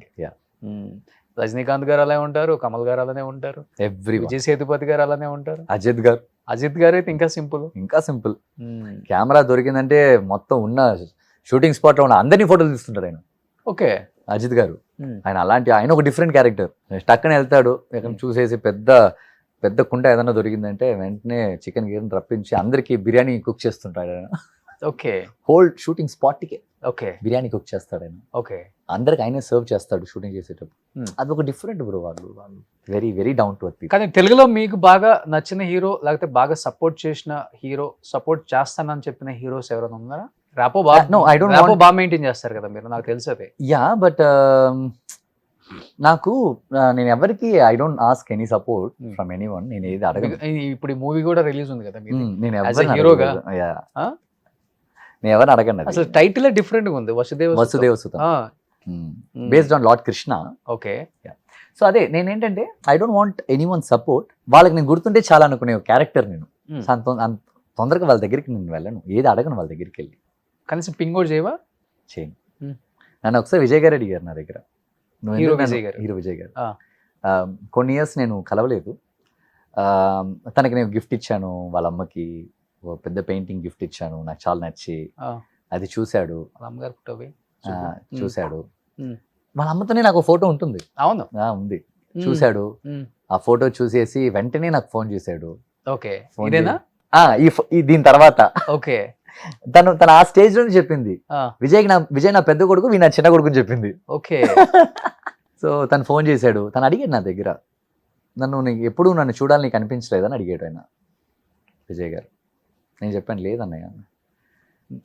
రజనీకాంత్ గారు అలానే ఉంటారు, కమల్ గారు అలానే ఉంటారు, ఎవ్రీ విజయ్ సేతుపతి గారు అలానే ఉంటారు, అజిత్ గారు అజిత్ గారు అయితే ఇంకా సింపుల్. ఇంకా సింపుల్. కెమెరా దొరికిందంటే మొత్తం ఉన్న షూటింగ్ స్పాట్ లో ఉన్న అందరినీ ఫోటోలు తీస్తుంటారు ఆయన. ఓకే. అజిత్ గారు ఆయన అలాంటి, ఆయన ఒక డిఫరెంట్ క్యారెక్టర్. టక్కన వెళ్తాడు, ఎక్కడ చూసేసి పెద్ద పెద్ద కుండ ఏదైనా దొరికిందంటే వెంటనే చికెన్ గిన్నె రప్పించి అందరికి బిర్యానీ కుక్ చేస్తుంటాడు ఆయన. ఓకే. హోల్ షూటింగ్ స్పాట్ కి ఓకే. బిర్యానీ కుక్ చేస్తాడు ఆయన. ఓకే. అందరికి ఆయనే సర్వ్ చేస్తాడు షూటింగ్ చేసేటప్పుడు. Hmm. అది ఒక డిఫరెంట్ బ్రో. వాళ్ళు very very down to earth. కానీ తెలుగులో మీకు బాగా నచ్చిన హీరో, లేకపోతే బాగా సపోర్ట్ చేసిన హీరో, సపోర్ట్ చేస్తానని చెప్పిన హీరోస్ ఎవరైనా ఉన్నారా? రాపో No, I don't రాపో want- బాగా మెయింటైన్ చేస్తారు కదా మీరు, నాకు తెలుసు అదే. యా, బట్ నాకు నేను ఎవరికి I don't ask any support Hmm. From any one. నేను ఏది అడగను. ఇప్పుడు ఈ మూవీ కూడా రిలీజ్ ఉంది కదా మీది. నేను As a ఎవరిని hero గా? అడగను. Yeah. ఆ? నేను ఎవరిని అడగను. అసలు టైటిల్ డిఫరెంట్ గా ఉంది, Vasudeva Vasudeva Sutam based on lord Krishna. Okay. So అదే నేనేంటంటే I don't want any one support. వాళ్ళకి నేను గుర్తుంటే చాలా అనుకునే క్యారెక్టర్ నేను. Hmm. సో అంత తొందరగా వాళ్ళ దగ్గరికి నేను వెళ్ళను, ఏది అడగను వాళ్ళ దగ్గరికి వెళ్ళి. కనీసం పింగ్ కూడా చేయవా? చేయను. Hmm. నన్ను ఒకసారి విజయ్ గారు అడిగారు నా దగ్గర, నువ్వు హీరో ఎందుకు నన్ను- విజయ్ గారు. హీరో విజయ్ గారు. ఆ. కొన్ని ఇయర్స్ నేను కలవలేదు. తనకి నేను గిఫ్ట్ ఇచ్చాను, వాళ్ళ అమ్మకి ఓ పెద్ద పెయింటింగ్ గిఫ్ట్ ఇచ్చాను, నాకు చాలా నచ్చి. ఆ. అది చూశాడు, వాళ్ళ అమ్మగారు పుట్టవి. చూశాడు. Hmm. వాళ్ళ అమ్మతోనే నాకు ఫోటో ఉంటుంది. అవును. ఉంది. చూశాడు. Hmm. ఆ ఫోటో చూసేసి వెంటనే నాకు ఫోన్ చేశాడు. ఓకే. ఫోన్ ఇదేనా? దీని తర్వాత ఓకే. తను ఆ స్టేజ్ లోనే చెప్పింది, ఆ. విజయ్ నా పెద్ద కొడుకు, వీ నా చిన్న కొడుకు అని చెప్పింది. ఓకే. సో తను ఫోన్ చేశాడు. తను అడిగాడు నా దగ్గర, ఎప్పుడు నన్ను చూడాలని నీకు అనిపించలేదని అడిగాడు ఆయన, విజయ్ గారు. నేను చెప్పాను, లేదన్నయ్య,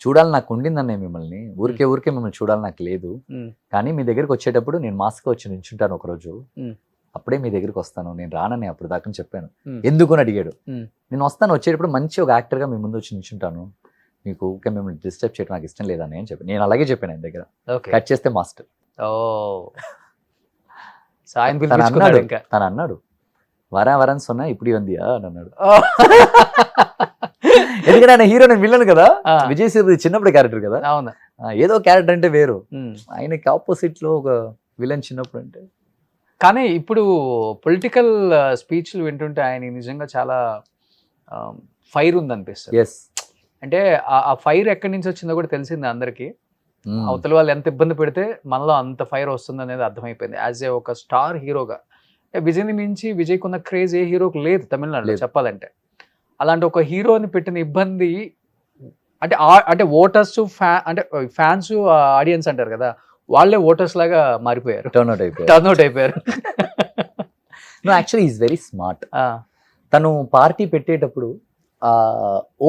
చూడాలని నాకు ఉండిందన్నయ్య మిమ్మల్ని, ఊరికే మిమ్మల్ని చూడాలని నాకు లేదు. Hmm. కానీ మీ దగ్గరికి వచ్చేటప్పుడు నేను మాస్క్ వచ్చి నించుంటాను ఒకరోజు, Hmm. అప్పుడే మీ దగ్గరికి వస్తాను, నేను రానని అప్పుడు దాకా చెప్పాను. Hmm. ఎందుకు అని అడిగాడు. Hmm. నేను వస్తాను, వచ్చేటప్పుడు మంచి ఒక యాక్టర్గా మీ ముందు వచ్చి నించుంటాను, మీకు ఊరికే మిమ్మల్ని డిస్టర్బ్ చేయడం నాకు ఇష్టం లేదని అని చెప్పి నేను అలాగే చెప్పాను ఆయన దగ్గర. ఓకే. కట్ చేస్తే మాస్టర్ ఓ. సో ఆయన తను పిలిపించుకున్నాడు అన్నాడు, ఇంకా. తను అన్నాడు, వరాన్ సొన్నా ఇప్పుడు వందియా అని అన్నాడు. ఎందుకంటే ఆయన హీరో, నేను విన్నాను కదా, ఆ. విజయ్ సేతుపతి చిన్నప్పుడు క్యారెక్టర్ కదా. అవును. ఏదో క్యారెక్టర్ అంటే వేరు, Hmm. ఆయనకి ఆపోజిట్ లో ఒక విలన్ చిన్నప్పుడు అంటే. కానీ ఇప్పుడు పొలిటికల్ స్పీచ్లు వింటుంటే ఆయన నిజంగా చాలా ఫైర్ ఉంది అనిపిస్తుంది. ఎస్. అంటే ఆ ఫైర్ ఎక్కడి నుంచి వచ్చిందో కూడా తెలిసింది అందరికి. అవతల వాళ్ళు ఎంత ఇబ్బంది పెడితే మనలో అంత ఫైర్ వస్తుంది అనేది అర్థమైపోయింది. యాజ్ ఏ ఒక స్టార్ హీరోగా విజయ్ని మించి విజయ్కి ఉన్న క్రేజ్ ఏ హీరోకి లేదు తమిళనాడులో లేదు. చెప్పాలంటే. అలాంటి ఒక హీరోని పెట్టిన ఇబ్బంది అంటే అంటే ఓటర్స్ అంటే ఫ్యాన్స్ ఆడియన్స్ అంటారు కదా, వాళ్ళే ఓటర్స్ లాగా మారిపోయారు, టర్న్ అవుట్ అయిపోయాడు. టర్న్అవుట్ అయిపోయారు. No, actually is very smart. ఆ, తను పార్టీ పెట్టేటప్పుడు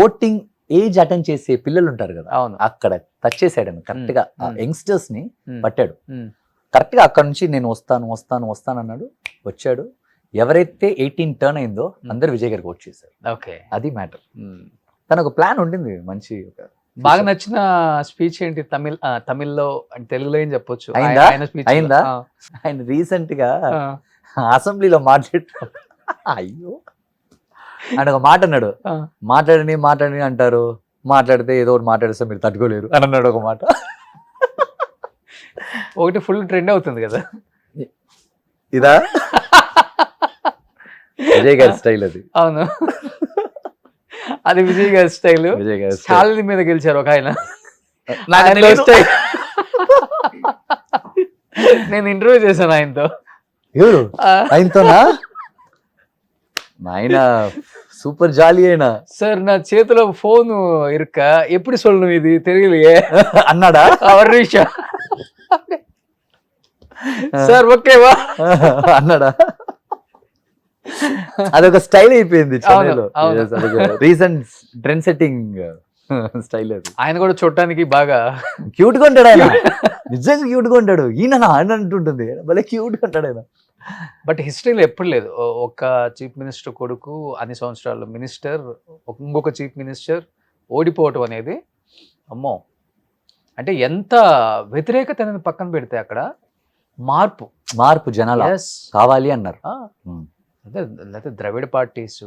ఓటింగ్ ఏజ్ అటెండ్ చేసే పిల్లలు ఉంటారు కదా, అవును. అక్కడ టచ్ చేసాడు కరెక్ట్ గా. ఆ యంగ్స్టర్స్ ని Hmm. పట్టాడు Hmm. కరెక్ట్ గా. అక్కడ నుంచి నేను వస్తాను అన్నాడు, వచ్చాడు. ఎవరైతే 18 టర్న్ అయిందో అందరు విజయ్ గారికి ఓట్ చేశారు. ఓకే. అది మ్యాటర్. Hmm. తనకు ఒక ప్లాన్ ఉంటుంది మంచి. బాగా నచ్చిన స్పీచ్ ఏంటి తమిళ్లో అంటే తెలుగులో ఏం చెప్పొచ్చు? అయిందా? ఆయన speech లో. అయిందా? ఆ, ఆయన రీసెంట్ గా ఆ, అసెంబ్లీలో అయ్యో ఆయన ఒక మాట అన్నాడు, ఆ. మాట్లాడని అంటారు, మాట్లాడితే ఏదో ఒకటి మాట్లాడిస్తే మీరు తట్టుకోలేరు అని అన్నాడు ఒక మాట. ఒకటి ఫుల్ ట్రెండ్ అవుతుంది కదా. ఇదా విజయ్ గారి స్టైల్ అది. అవును. అది విజయ్ గారి స్టైల్. విజయ్ గారి style. శాలిని మీద గెలిచారు ఒక ఆయన. నాకు ఆయనలో తెలీదు. style. నేను ఇంటర్వ్యూ చేశాను ఆయనతో. ఎవరు ఆ, ఆయనతోనా? ఆయన సూపర్ జాలీ అయినా సార్ నా చేతిలో ఫోన్ ఇరుక్క ఎప్పుడు சொல்லணும் ఇది తెలియలే అన్నాడా? ஒரு நிமிஷம் సార్ ఓకేవా అన్నాడా? అదొక స్టైల్ అయిపోయింది చెన్నైలో. అవును. రీసెంట్ ట్రెండ్ సెట్టింగ్ స్టైల్ అది. ఆయన కూడా చూడటానికి బాగా క్యూట్ గా ఉంటాడు ఆయన, నిజంగా క్యూట్ గా ఉంటాడు. ఈయన ఆయన అంటుంటుంది, భలే క్యూట్ గా ఉంటాడు ఆయన. బట్ హిస్టరీలో ఎప్పుడు లేదు ఒక చీఫ్ మినిస్టర్ కొడుకు అన్ని సంవత్సరాలు మినిస్టర్, ఇంకొక చీఫ్ మినిస్టర్ ఓడిపోవటం అనేది. అమ్మో, అంటే ఎంత వ్యతిరేకత అనేది పక్కన పెడితే అక్కడ మార్పు జనాలు Yes. కావాలి అన్నారు. అదే లేకపోతే ద్రవిడ పార్టీస్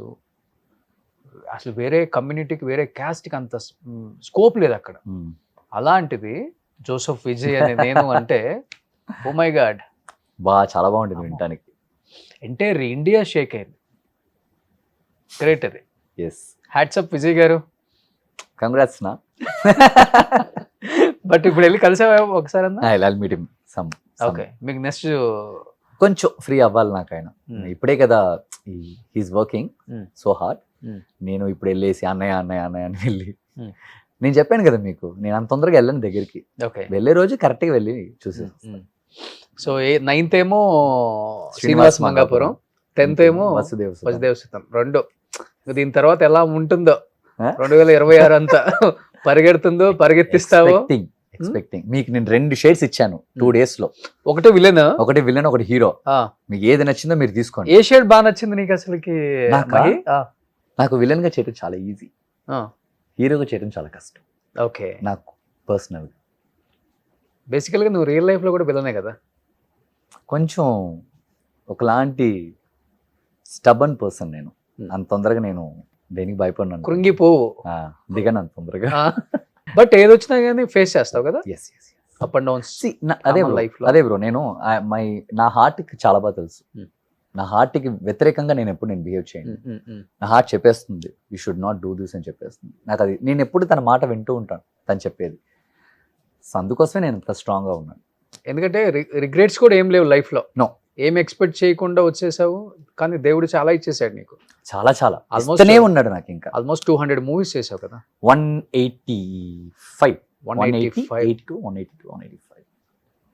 అసలు వేరే కమ్యూనిటీకి వేరే క్యాస్ట్కి అంత స్కోప్ లేదు అక్కడ. అలాంటిది జోసెఫ్ విజయ్ అనే నేను అంటే ఓ మై గాడ్, చాలా బాగుంటుంది వినటానికి. ఎంటైర్ ఇండియా షేక్ అయింది. గ్రేట్ అది. ఎస్, హ్యాట్సప్ విజయ్ గారు. కంగ్రాట్స్ నా. బట్ ఇప్పుడు వెళ్ళి కలిసావా ఒకసారి అన్నా? I meet him some. Okay, మీకు నెక్స్ట్ కొంచెం ఫ్రీ అవ్వాలి నాకు ఆయన. ఇప్పుడే కదా హీస్ వర్కింగ్ సో హార్డ్. నేను ఇప్పుడు వెళ్ళేసి అన్నయ్య అని వెళ్ళి నేను చెప్పాను కదా మీకు, నేను అంత తొందరగా వెళ్ళను దగ్గరికి. ఓకే, వెళ్ళే రోజు కరెక్ట్ గా వెళ్ళి చూసి. సో 9th ఏమో శ్రీనివాస్ మంగాపురం, 10th ఏమో వసుదేవ సుతం. రెండు దీని తర్వాత ఎలా ఉంటుందో 2026 అంతా పరిగెడుతుందో పరిగెత్తిస్తావో. ఎక్స్పెక్టింగ్. మీకు నేను 2 షేడ్స్ ఇచ్చాను 2 days లో. ఒకటే విలన్, ఒకటి విలన్, ఒకటి హీరో. మీకు ఏది నచ్చిందో మీరు తీసుకోండి. ఏ షేడ్ బాగా నచ్చింది నీకు అసలుకి? నాకా? నాకు విలన్ గా చేయడం చాలా ఈజీ, హీరోగా చేయడం చాలా కష్టం ఓకే. నాకు పర్సనల్. బేసికల్ గా నువ్వు రియల్ లైఫ్ లో కూడా విలనే కదా? కొంచెం ఒకలాంటి స్టబన్ పర్సన్ నేను. అంత తొందరగా నేను దేనికి భయపడినాను, కృంగిపోవు, దిగను అంత తొందరగా. బట్ ఏదొచ్చినా కానీ ఫేస్ చేస్తావు కదా yes yes. Up and downs. అదే లైఫ్ లో అదే బ్రో, నేను నా హార్ట్కి చాలా బాగా తెలుసు. నా హార్ట్కి వ్యతిరేకంగా నేను ఎప్పుడు బిహేవ్ చేయను. నా హార్ట్ చెప్పేస్తుంది you should not do this అని చెప్పేస్తుంది నాకు. అది నేను ఎప్పుడు తన మాట వింటూ ఉంటాను తను చెప్పేది. సో అందుకోసమే నేను ఇంత స్ట్రాంగ్ గా ఉన్నాను. ఎందుకంటే రిగ్రెట్స్ కూడా ఏం లేవు లైఫ్ లో. నో, ఏం ఎక్స్పెక్ట్ చేయకుండా వచ్చేసావు, కానీ దేవుడు చాలా ఇచ్చేసాడు నీకు. చాలా చాలా Almost- ఉన్నాడు నాకు. ఇంకా ఆల్మోస్ట్ 200 మూవీస్ చేసావు కదా? 185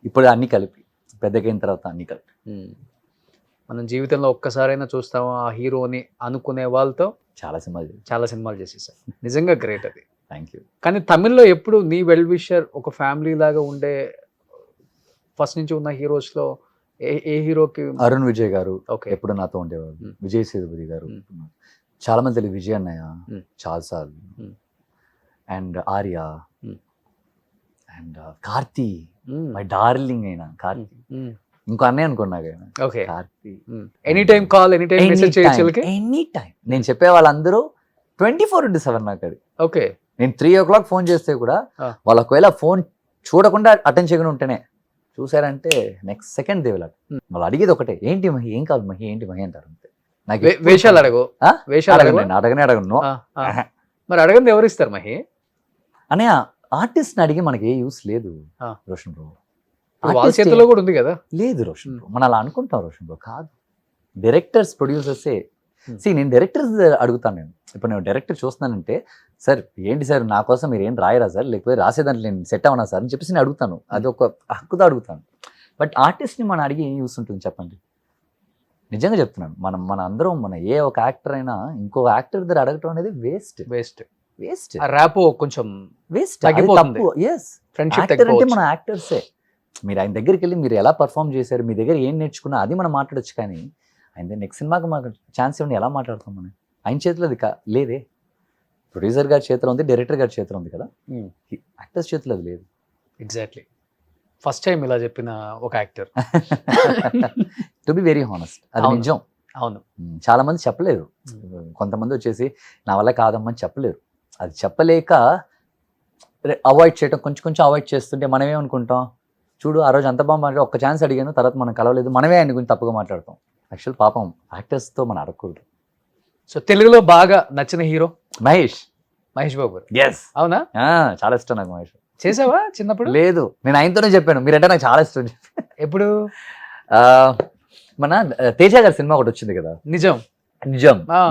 ఇప్పుడు అన్ని కలిపి పెద్దగైన తర్వాత అన్ని కలిపి. మనం జీవితంలో ఒక్కసారైనా చూస్తాము ఆ హీరోని అనుకునే వాళ్ళతో చాలా సినిమాలు చేసేసాం. నిజంగా గ్రేట్ అది. Thank you. కానీ తమిళ్లో ఎప్పుడు నీ వెల్ విషర్ ఒక ఫ్యామిలీ లాగా ఉండే ఫస్ట్ నుంచి ఉన్న హీరోస్ లో ఏ హీరోకి? అరుణ్ విజయ్ గారు ఓకే. ఎప్పుడు నాతో ఉండేవాళ్ళు. విజయ్ సేతుపతి గారు చాలా మంది తెలియదు. విజయ్ అన్నయ్య చాలా సార్లు, and Arya, and Karthi, my darling అయినా కార్తీ. ఇంకో అన్నయ్య అనుకున్నాగా okay. Karthi. Any time call, any time message చేయొచ్చు. ఎనీ టైం నేను చెప్పే వాళ్ళందరూ 24/7 నాకు. అది ఓకే. నేను 3 o'clock ఫోన్ చేస్తే కూడా వాళ్ళు ఒకవేళ ఫోన్ చూడకుండా అటెండ్ చేయకుండా ఉంటేనే, చూసారంటే నెక్స్ట్ సెకండ్ దేవలాడు. వాళ్ళు అడిగేది ఒకటే, ఏంటి మహి, ఏం కాదు మహి, ఏంటి మహి అంటారు అంతే. నాకు వేషాలు అడగవు? వేషాలు అడగనే అడగను. మరి అడగంది ఎవరు ఇస్తారు మహి? అనే ఆర్టిస్ట్ ని అడిగి మనకి ఏ యూస్ లేదు రోషన్ బ్రో. వాళ్ళ చేతిలో కూడా ఉంది కదా. లేదు రోషన్ బ్రో, మనం అలా అనుకుంటాం రోషన్ బ్రో. కాదు, డైరెక్టర్స్, ప్రొడ్యూసర్సే. నేను డైరెక్టర్స్ అడుగుతాను. నేను ఇప్పుడు నేను డైరెక్టర్ చూస్తున్నానంటే, సార్ ఏంటి సార్ నా కోసం మీరు ఏం రాయరా సార్, లేకపోతే రాసేదాంట్లో నేను సెట్ అవనా సార్ అని చెప్పేసి నేను అడుగుతాను. అది ఒక హక్కుతో అడుగుతాను. బట్ ఆర్టిస్ట్ని మనం అడిగి ఏం యూస్ ఉంటుంది చెప్పండి? నిజంగా చెప్తున్నాను. మన అందరం, మన ఏ ఒక యాక్టర్ అయినా ఇంకో యాక్టర్ దగ్గర అడగటం అనేది వేస్ట్. ర్యాపో కొంచెం వేస్ట్. తగ్గిపోతుంది. ఫ్రెండ్షిప్ అంటే మన యాక్టర్సే. మీరు ఆయన దగ్గరికి వెళ్ళి మీరు ఎలా పర్ఫామ్ చేశారు, మీ దగ్గర ఏం నేర్చుకున్నా అది మనం మాట్లాడొచ్చు. కానీ ఆయన నెక్స్ట్ సినిమాకి మాకు ఛాన్స్ ఇవ్వండి, ఎలా మాట్లాడతాం మనం? ఆయన చేతిలో అది లేదే. ప్రొడ్యూసర్ గారి చేతిలో ఉంది, డైరెక్టర్ గారి చేతిలో ఉంది కదా, యాక్టర్స్ చేతిలో అది లేదు. ఎగ్జాక్ట్లీ. ఫస్ట్ టైం ఇలా చెప్పిన ఒక actor. To be very honest, అది నిజం. అవును, చాలా మంది చెప్పలేరు. కొంతమంది వచ్చేసి నా వల్ల కాదమ్మని చెప్పలేరు. అది చెప్పలేక అవాయిడ్ చేయడం, కొంచెం అవాయిడ్ చేస్తుంటే మనమేమనుకుంటాం, చూడు ఆ రోజు అంత బాగా మాట్లాడి ఒక్క ఛాన్స్ అడిగాను, తర్వాత మనం కలవలేదు, మనమే ఆయన గురించి తప్పుగా మాట్లాడతాం. యాక్చువల్ పాపం యాక్టర్స్తో మనం అడగకూడదు. సో తెలుగులో బాగా నచ్చిన హీరో? మహేష్ బాబు గారు. ఎస్. అవునా? చాలా ఇష్టం నాకు మహేష్. చేసావా చిన్నప్పుడు? లేదు, నేను ఆయనతోనే చెప్పాను. మీరంటే నాకు చాలా ఇష్టం. ఎప్పుడు? మన తేజ గారి సినిమా ఒకటి వచ్చింది కదా,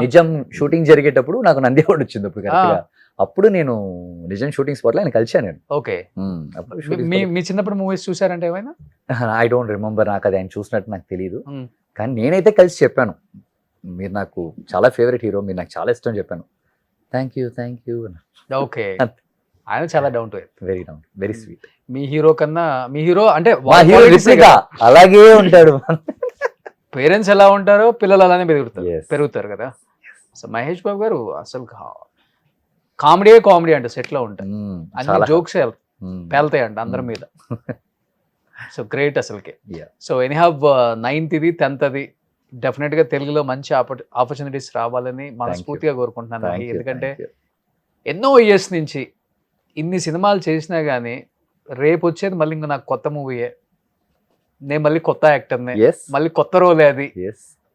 నిజం షూటింగ్ జరిగేటప్పుడు నాకు నంది అవార్డు వచ్చింది. అప్పుడు కరెక్ట్గా అప్పుడు నేను నిజం షూటింగ్ స్పాట్ లో ఆయన కలిసాను నేను. ఓకే. మీ చిన్నప్పుడు మూవీస్ చూసారంటే ఏమైనా? I don't remember. నాకు అది ఆయన చూసినట్టు నాకు తెలియదు. కానీ నేనైతే కలిసి చెప్పాను, మీరు నాకు చాలా ఫేవరెట్ హీరో, మీరు నాకు చాలా ఇష్టం చెప్పాను. Thank you. ఓకే. ఆయన చాలా down to earth, very sweet. Me hero కన్నా, మీ హీరో అంటే అలాగే ఉంటాడు. పేరెంట్స్ ఎలా ఉంటారో పిల్లలు అలానే పెరుగుతారు కదా. సో మహేష్ బాబు గారు అసలు కామెడీ అంటే సెట్ లో ఉంటాయి. అన్ని జోక్స్ పేలుతాయి అంట అందరి మీద. సో గ్రేట్ అసలుకి. So anyhow 9th 10th definite గా తెలుగులో మంచి ఆపర్చునిటీస్ రావాలని మనస్ఫూర్తిగా కోరుకుంటున్నాను. ఎందుకంటే ఎన్నో ఇయర్స్ నుంచి ఇన్ని సినిమాలు చేసినా గానీ రేపు వచ్చేది మళ్ళీ ఇంకా నాకు కొత్త మూవీయే, నేను మళ్ళీ కొత్త యాక్టర్నే, మళ్ళీ కొత్త రోలే అది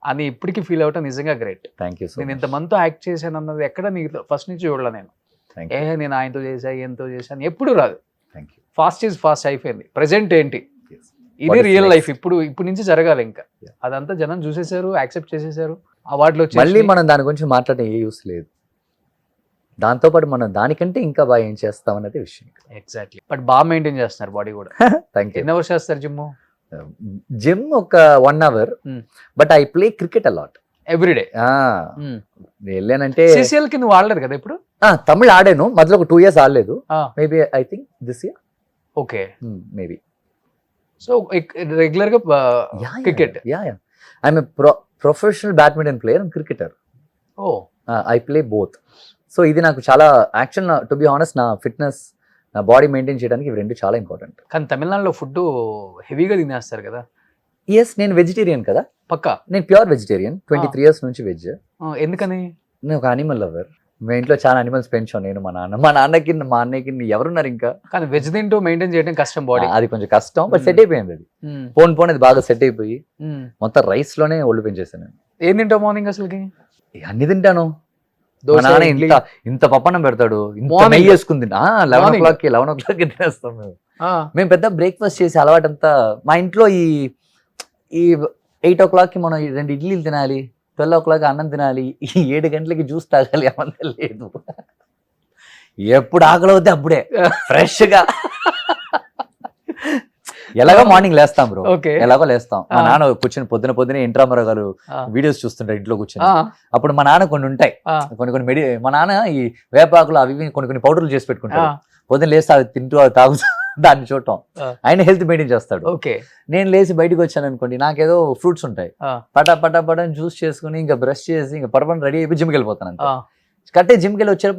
అని ఇప్పటికీ ఫీల్ అవటం నిజంగా గ్రేట్. నేను ఇంతమందితో యాక్ట్ చేశాను అన్నది ఎక్కడ నీకు ఫస్ట్ నుంచి చూడలే నేను. నేను ఆయనతో ఈయనతో చేశాను ఎప్పుడు రాదు. ఫాస్ట్ ఈజ్ ఫాస్ట్ అయిపోయింది. ప్రెసెంట్ ఏంటి, ఇది రియల్ లైఫ్. ఇప్పుడు నుంచి జరగాలి. ఇంకా అదంతా జనం చూసేశారు, యాక్సెప్ట్ చేసేసారు. అవార్డులో మళ్ళీ మనం దాని గురించి మాట్లాడే ఏ యూస్ లేదు. దాంతోపాటు మనం దానికంటే ఇంకా బాగా ఏం చేస్తాం అనేది విషయం. ఎగ్జాక్ట్లీ. బట్ బాగా మెయింటైన్ చేస్తున్నారు బాడీ కూడా. ఎన్ని అవర్స్ చేస్తారు జిమ్? ఒక 1 hour. But I play cricket a lot everyday. వెళ్ళానంటే CCL కి నువ్వు ఆడలేదు కదా ఇప్పుడు? తమిళ్ ఆడాను, మధ్యలో ఒక 2 years ఆడలేదు. Maybe I think this year okay. Maybe. So regular గా cricket. I'm professional badminton player and cricketer. Oh I play both. So ఇది నాకు చాలా యాక్చువల్, టు బి ఆనెస్ట్, నా ఫిట్నెస్, నా బాడీ మెయింటైన్ చేయడానికి ఇవి రెండు చాలా ఇంపార్టెంట్. కానీ తమిళనాడులో ఫుడ్ హెవీగా తినేస్తారు కదా. ఎస్, నేను వెజిటేరియన్ కదా, పక్కా. నేను ప్యూర్ వెజిటేరియన్, 23 years నుంచి వెజ్. ఎందుకని? నేను ఒక అనిమల్ లవర్. మా ఇంట్లో చాలా అనిమల్స్ పెంచాను నేను, మా నాన్నకి మా అన్నయ్యకి ఎవరున్నారు ఇంకా. కానీ వెజ్ తింటూ మెయింటైన్ చేయడం కష్టం బాడీ. అది కొంచెం కష్టం, బట్ సెట్ అయిపోయింది. అది పోన్ అది బాగా సెట్ అయిపోయి మొత్తం రైస్ లోనే ఒళ్ళు పెంచేసాను నేను. ఏం తింటావు మార్నింగ్ అసలుకి? అన్ని తింటాను. దోశ, మా నాన్న ఇడ్లీ. ఇంత పప్పన్నం పెడతాడు, ఇంత Morning. నెయ్యి వేసుకుని 11 Morning. o'clock తినేస్తాం మేము. మేము పెద్ద బ్రేక్ఫాస్ట్ చేసి అలవాటంతా మా ఇంట్లో ఈ 8 o'clock మనం 2 ఇడ్లీలు తినాలి, 12 o'clock అన్నం తినాలి, ఈ 7 గంటలకి జ్యూస్ తాగాలి అవంతా లేదు. ఎప్పుడు ఆకలి అవుతే అప్పుడే ఫ్రెష్ గా. ఎలాగో మార్నింగ్ లేస్తాం బ్రో, ఓకే. ఎలాగో లేస్తాం. మా నాన్న కూర్చొని పొద్దునే ఇంట్రామరావు గారు వీడియోస్ చూస్తుంటారు ఇంట్లో కూర్చొని. అప్పుడు మా నాన్న కొన్ని ఉంటాయి, కొన్ని మా నాన్న ఈ వేపాకులు అవి కొన్ని పౌడర్లు చేసి పెట్టుకుంటాడు. పొద్దున లేస్తే అవి తింటూ అవి తాగుతూ దాన్ని చూడటం. ఆయన హెల్త్ మెయింటైన్ చేస్తాడు. ఓకే. నేను లేచి బయటకు వచ్చాను అనుకోండి, నాకేదో ఫ్రూట్స్ ఉంటాయి, పటా జ్యూస్ చేసుకుని ఇంకా బ్రష్ చేసి ఇంకా పడపని రెడీ అయిపోయి జిమ్కి వెళ్ళిపోతాను అంతే. కట్టే జిమ్కి వెళ్ళి వచ్చారు,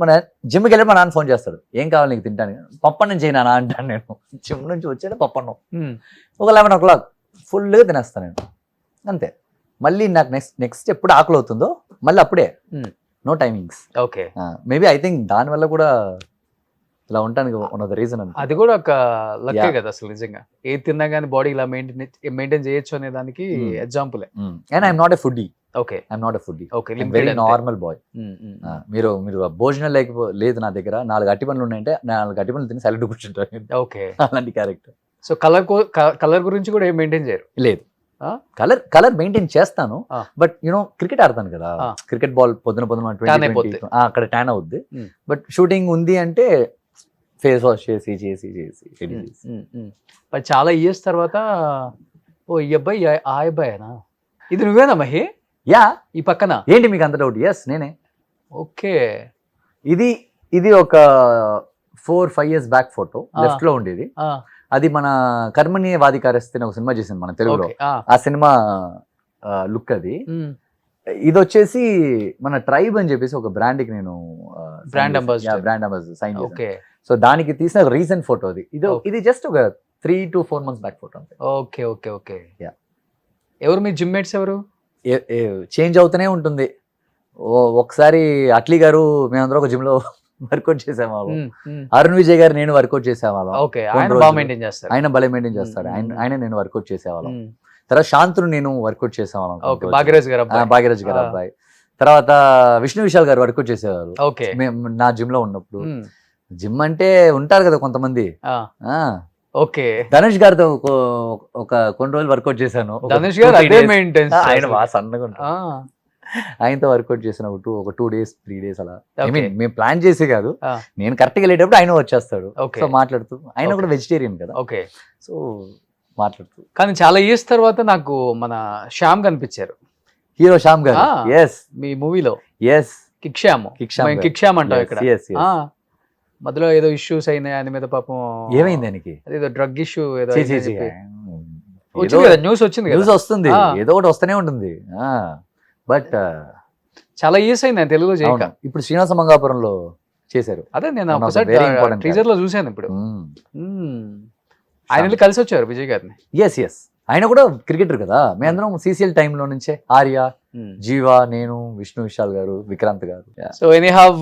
జిమ్కి వెళ్ళి మా నాన్న ఫోన్ చేస్తాడు, ఏం కావాలి నీకు తింటాను. పప్పన్నం చేయనా అంటాను నేను. జిమ్ నుంచి వచ్చాడు పప్పన్నం ఒక 11 o'clock ఫుల్గా తినేస్తాను నేను అంతే. మళ్ళీ నాకు నెక్స్ట్ ఎప్పుడు ఆకలి అవుతుందో మళ్ళీ అప్పుడే, no timings. Okay. Maybe I think దానివల్ల కూడా ఇలా ఉంటానికి వన్ ఆఫ్ ద రీజన్. అది కూడా ఒక లక్కే కదా అసలు నిజంగా. ఏది తిన్నా కానీ బాడీ ఇలా మెయింటైన్ చేయొచ్చు అనే దానికి example. And I'm not a foodie. Okay. I'm not a foodie. Okay. Very normal boy. మీరు భోజనం లేదు నా దగ్గర, 4 అట్టి పనులు ఉన్నాయంటే 4 అట్టి పనులు తిని సైలెంట్ కూర్చుంటారు. ఓకే. అలాంటి క్యారెక్టర్. సో కలర్ గురించి కూడా ఏం మెయింటైన్ చేయరు? లేదు, కలర్ మెయింటైన్ చేస్తాను, బట్ క్రికెట్ ఆడతాను కదా, క్రికెట్ బాల్ పొద్దున 20 అక్కడ ట్యాన్ అవుద్ది. బట్ షూటింగ్ ఉంది అంటే ఫేస్ వాష్ చేసి బట్ చాలా ఇయర్స్ తర్వాత ఓ ఈ అబ్బాయి ఆ అబ్బాయేనా, ఇది నువ్వేనా మహి? యా. ఈ పక్కన ఏంటి మీకు అంత డౌట్? ఎస్, నేనే. ఓకే. ఇది ఒక 4-5 years బ్యాక్ ఫోటో, లెఫ్ట్ లో ఉండేది. అది మన కర్మణి వాదికారస్తే ఒక సినిమా చేసింది మన తెలుగులో, ఆ సినిమా లుక్ అది. ఇది వచ్చేసి మన ట్రైబ్ అని చెప్పేసి ఒక బ్రాండ్ కి నేను బ్రాండ్ అంబాసిడర్ సైన్ చేశాను. సో దానికి తీసిన రీసెంట్ ఫోటో ఇది జస్ట్ ఒక 3 to 4 months బ్యాక్ ఫోటో అంతే. Okay okay okay. ఎవరు మీ జిమ్ మేట్స్? ఎవరు? చేంజ్ అవుతూనే ఉంటుంది. ఒకసారి అట్లీ గారు మేమందరం ఒక జిమ్ లో వర్కౌట్ చేసేవాళ్ళం, అరుణ్ విజయ్ గారు నేను వర్కౌట్ చేసేవాళ్ళం. ఆయన భలే మెయింటైన్ చేస్తాడు, ఆయన నేను వర్కౌట్ చేసేవాళ్ళం. తర్వాత శాంతును నేను వర్కౌట్ చేసేవాళ్ళం, భాగ్యరాజ్ గారు అబ్బాయి. తర్వాత విష్ణు విశాల్ గారు వర్కౌట్ చేసేవాళ్ళు నా జిమ్ లో ఉన్నప్పుడు. జిమ్ అంటే ఉంటారు కదా కొంతమంది. ఓకే. ధనుష్ గారితో ఒక కొన్ని రోజులు వర్కౌట్ చేశాను. ధనుష్ గారు ఆయన బాగా సన్నగా ఉంటారు, ఆయనతో వర్కౌట్ చేసిన ఒక 2 days 3 days అలా. ఐ మీన్ మేము ప్లాన్ చేసి కాదు, నేను కరెక్ట్ గా వెళ్ళేటప్పుడు ఆయన వచ్చేస్తాడు. సో మాట్లాడుతూ, ఆయన కూడా వెజిటేరియన్ కదా, ఓకే. సో మాట్లాడుతూ. కానీ చాలా ఇయర్స్ తర్వాత నాకు మన శ్యామ్ కనిపించారు, హీరో శ్యామ్ గారు. ఎస్, మీ మూవీలో. ఎస్, కిక్ శ్యామ్ అంటాం ఇక్కడ. మధ్యలో ఏదో ఇష్యూస్ అయినాయి ఆయన మీద, పాపం. ఏమైంది ఆయనకి? ఏదో డ్రగ్ ఇష్యూ ఏదో న్యూస్ వచ్చింది, వస్తుంది, ఏదో ఒకటి వస్తూనే ఉంటుంది. బట్ చాలా ఇయర్స్ అయింది ఆయన తెలుగులో చేయక. ఇప్పుడు శ్రీనివాస మంగాపురంలో చేశారు. అదే నేను టీజర్ లో చూసాను ఇప్పుడు. ఆయన కలిసి వచ్చారు విజయ్ గారిని. ఎస్, ఆయన కూడా క్రికెటర్ కదా. మేమందరం CCL టైంలో నుంచే, ఆర్య, జీవా, నేను, విష్ణు విశాల్ గారు, విక్రాంత్ గారు. So any have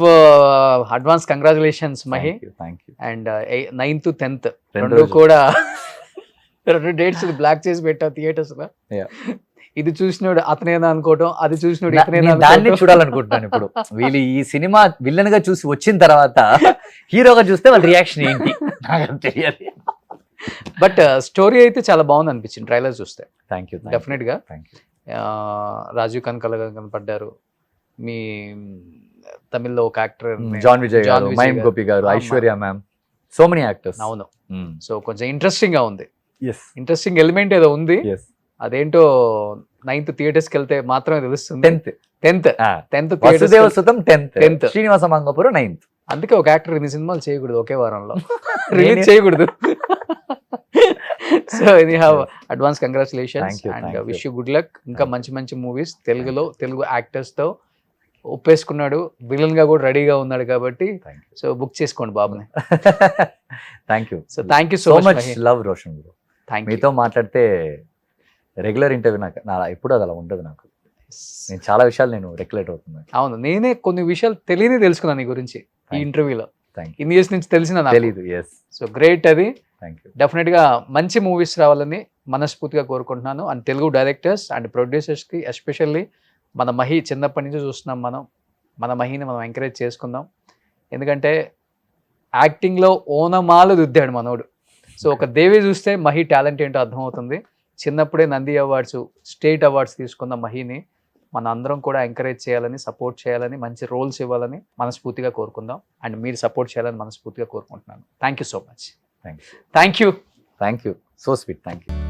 advance congratulations Mahi. Thank you. And 9th 10th రెండు కూడా 2 dates బ్లాక్ చేసి పెట్టావు థియేటర్స్ లో. ఇది చూసినోడు అతనేనా అనుకోవటం, అది చూసినోడు దాన్ని చూడాలనుకుంటున్నాను ఇప్పుడు. వీళ్ళు ఈ సినిమా విల్లన్ గా చూసి వచ్చిన తర్వాత హీరోగా చూస్తే వాళ్ళ రియాక్షన్ ఏంటి నాకు తెలియాలి. బట్ స్టోరీ అయితే చాలా బాగుంది అనిపించింది ట్రైలర్ చూస్తే. Thank you. డెఫినెట్ గా. రాజీవ్ కనకాల కనపడ్డారు, మీ తమిళ్లో ఒక యాక్టర్ జాన్ విజయ్ గారు, మహిమ్ గోపి గారు, Aishwarya ma'am, so many actors. అవును. సో కొంచెం ఇంట్రెస్టింగ్ గా ఉంది. ఇంట్రెస్టింగ్ ఎలిమెంట్ ఏదో ఉంది, అదేంటో 9th థియేటర్స్కి వెళ్తే మాత్రమే తెలుస్తుంది. 10th Srinivasa Mangapuram 9th. అందుకే ఒక యాక్టర్ ఇన్ని సినిమాలు చేయకూడదు ఒకే వారంలో, రిలీజ్ చేయకూడదు. సో ఇది have advance congratulations Thank you, and thank you. Wish you good luck. ఇంకా మంచి మంచి మూవీస్ తెలుగులో తెలుగు యాక్టర్స్ తో ఒప్పేసుకున్నాడు, విలన్ గా కూడా రెడీగా ఉన్నాడు కాబట్టి థ్యాంక్ యూ సో బుక్ చేసుకోండి బాబుని. Thank you so thank you so so much much. Love Roshan bro. Thank you. మీతో మాట్లాడితే రెగ్యులర్ ఇంటర్వ్యూ నా ఎప్పుడు అది అలా ఉండదు నాకు. నేను చాలా విషయాలు నేను రెగ్యులేట్ అవుతున్నాను. అవును, నేనే కొన్ని విషయాలు తెలియని తెలుసుకున్నాను నీ గురించి ఈ Thank you. ఇంటర్వ్యూలో. Thank you. ఇన్ని ఇయర్స్ నుంచి తెలిసిన నాకు. తెలీదు. ఎస్. సో గ్రేట్ అది. Thank you. డెఫినెట్ గా మంచి మూవీస్ రావాలని మనస్ఫూర్తిగా కోరుకుంటున్నాను. And Telugu directors and producers కి ఎస్పెషల్లీ మన మహి చిన్నప్పటి నుంచి చూస్తున్నాం మనం, మన మహిని మనం ఎంకరేజ్ చేసుకుందాం. ఎందుకంటే యాక్టింగ్లో ఓనమాలు దిద్దాడు మనోడు. సో ఒక దేవి చూస్తే మహి టాలెంట్ ఏంటో అర్థమవుతుంది. చిన్నప్పుడే నంది అవార్డ్స్, స్టేట్ అవార్డ్స్ తీసుకున్న మహిని మన అందరం కూడా ఎంకరేజ్ చేయాలని, సపోర్ట్ చేయాలని, మంచి రోల్స్ ఇవ్వాలని మనస్ఫూర్తిగా కోరుకుందాం. అండ్ మీరు సపోర్ట్ చేయాలని మనస్ఫూర్తిగా కోరుకుంటున్నాను. Thank you so much. Thank you. Thank you. Thank you. So sweet. Thank you.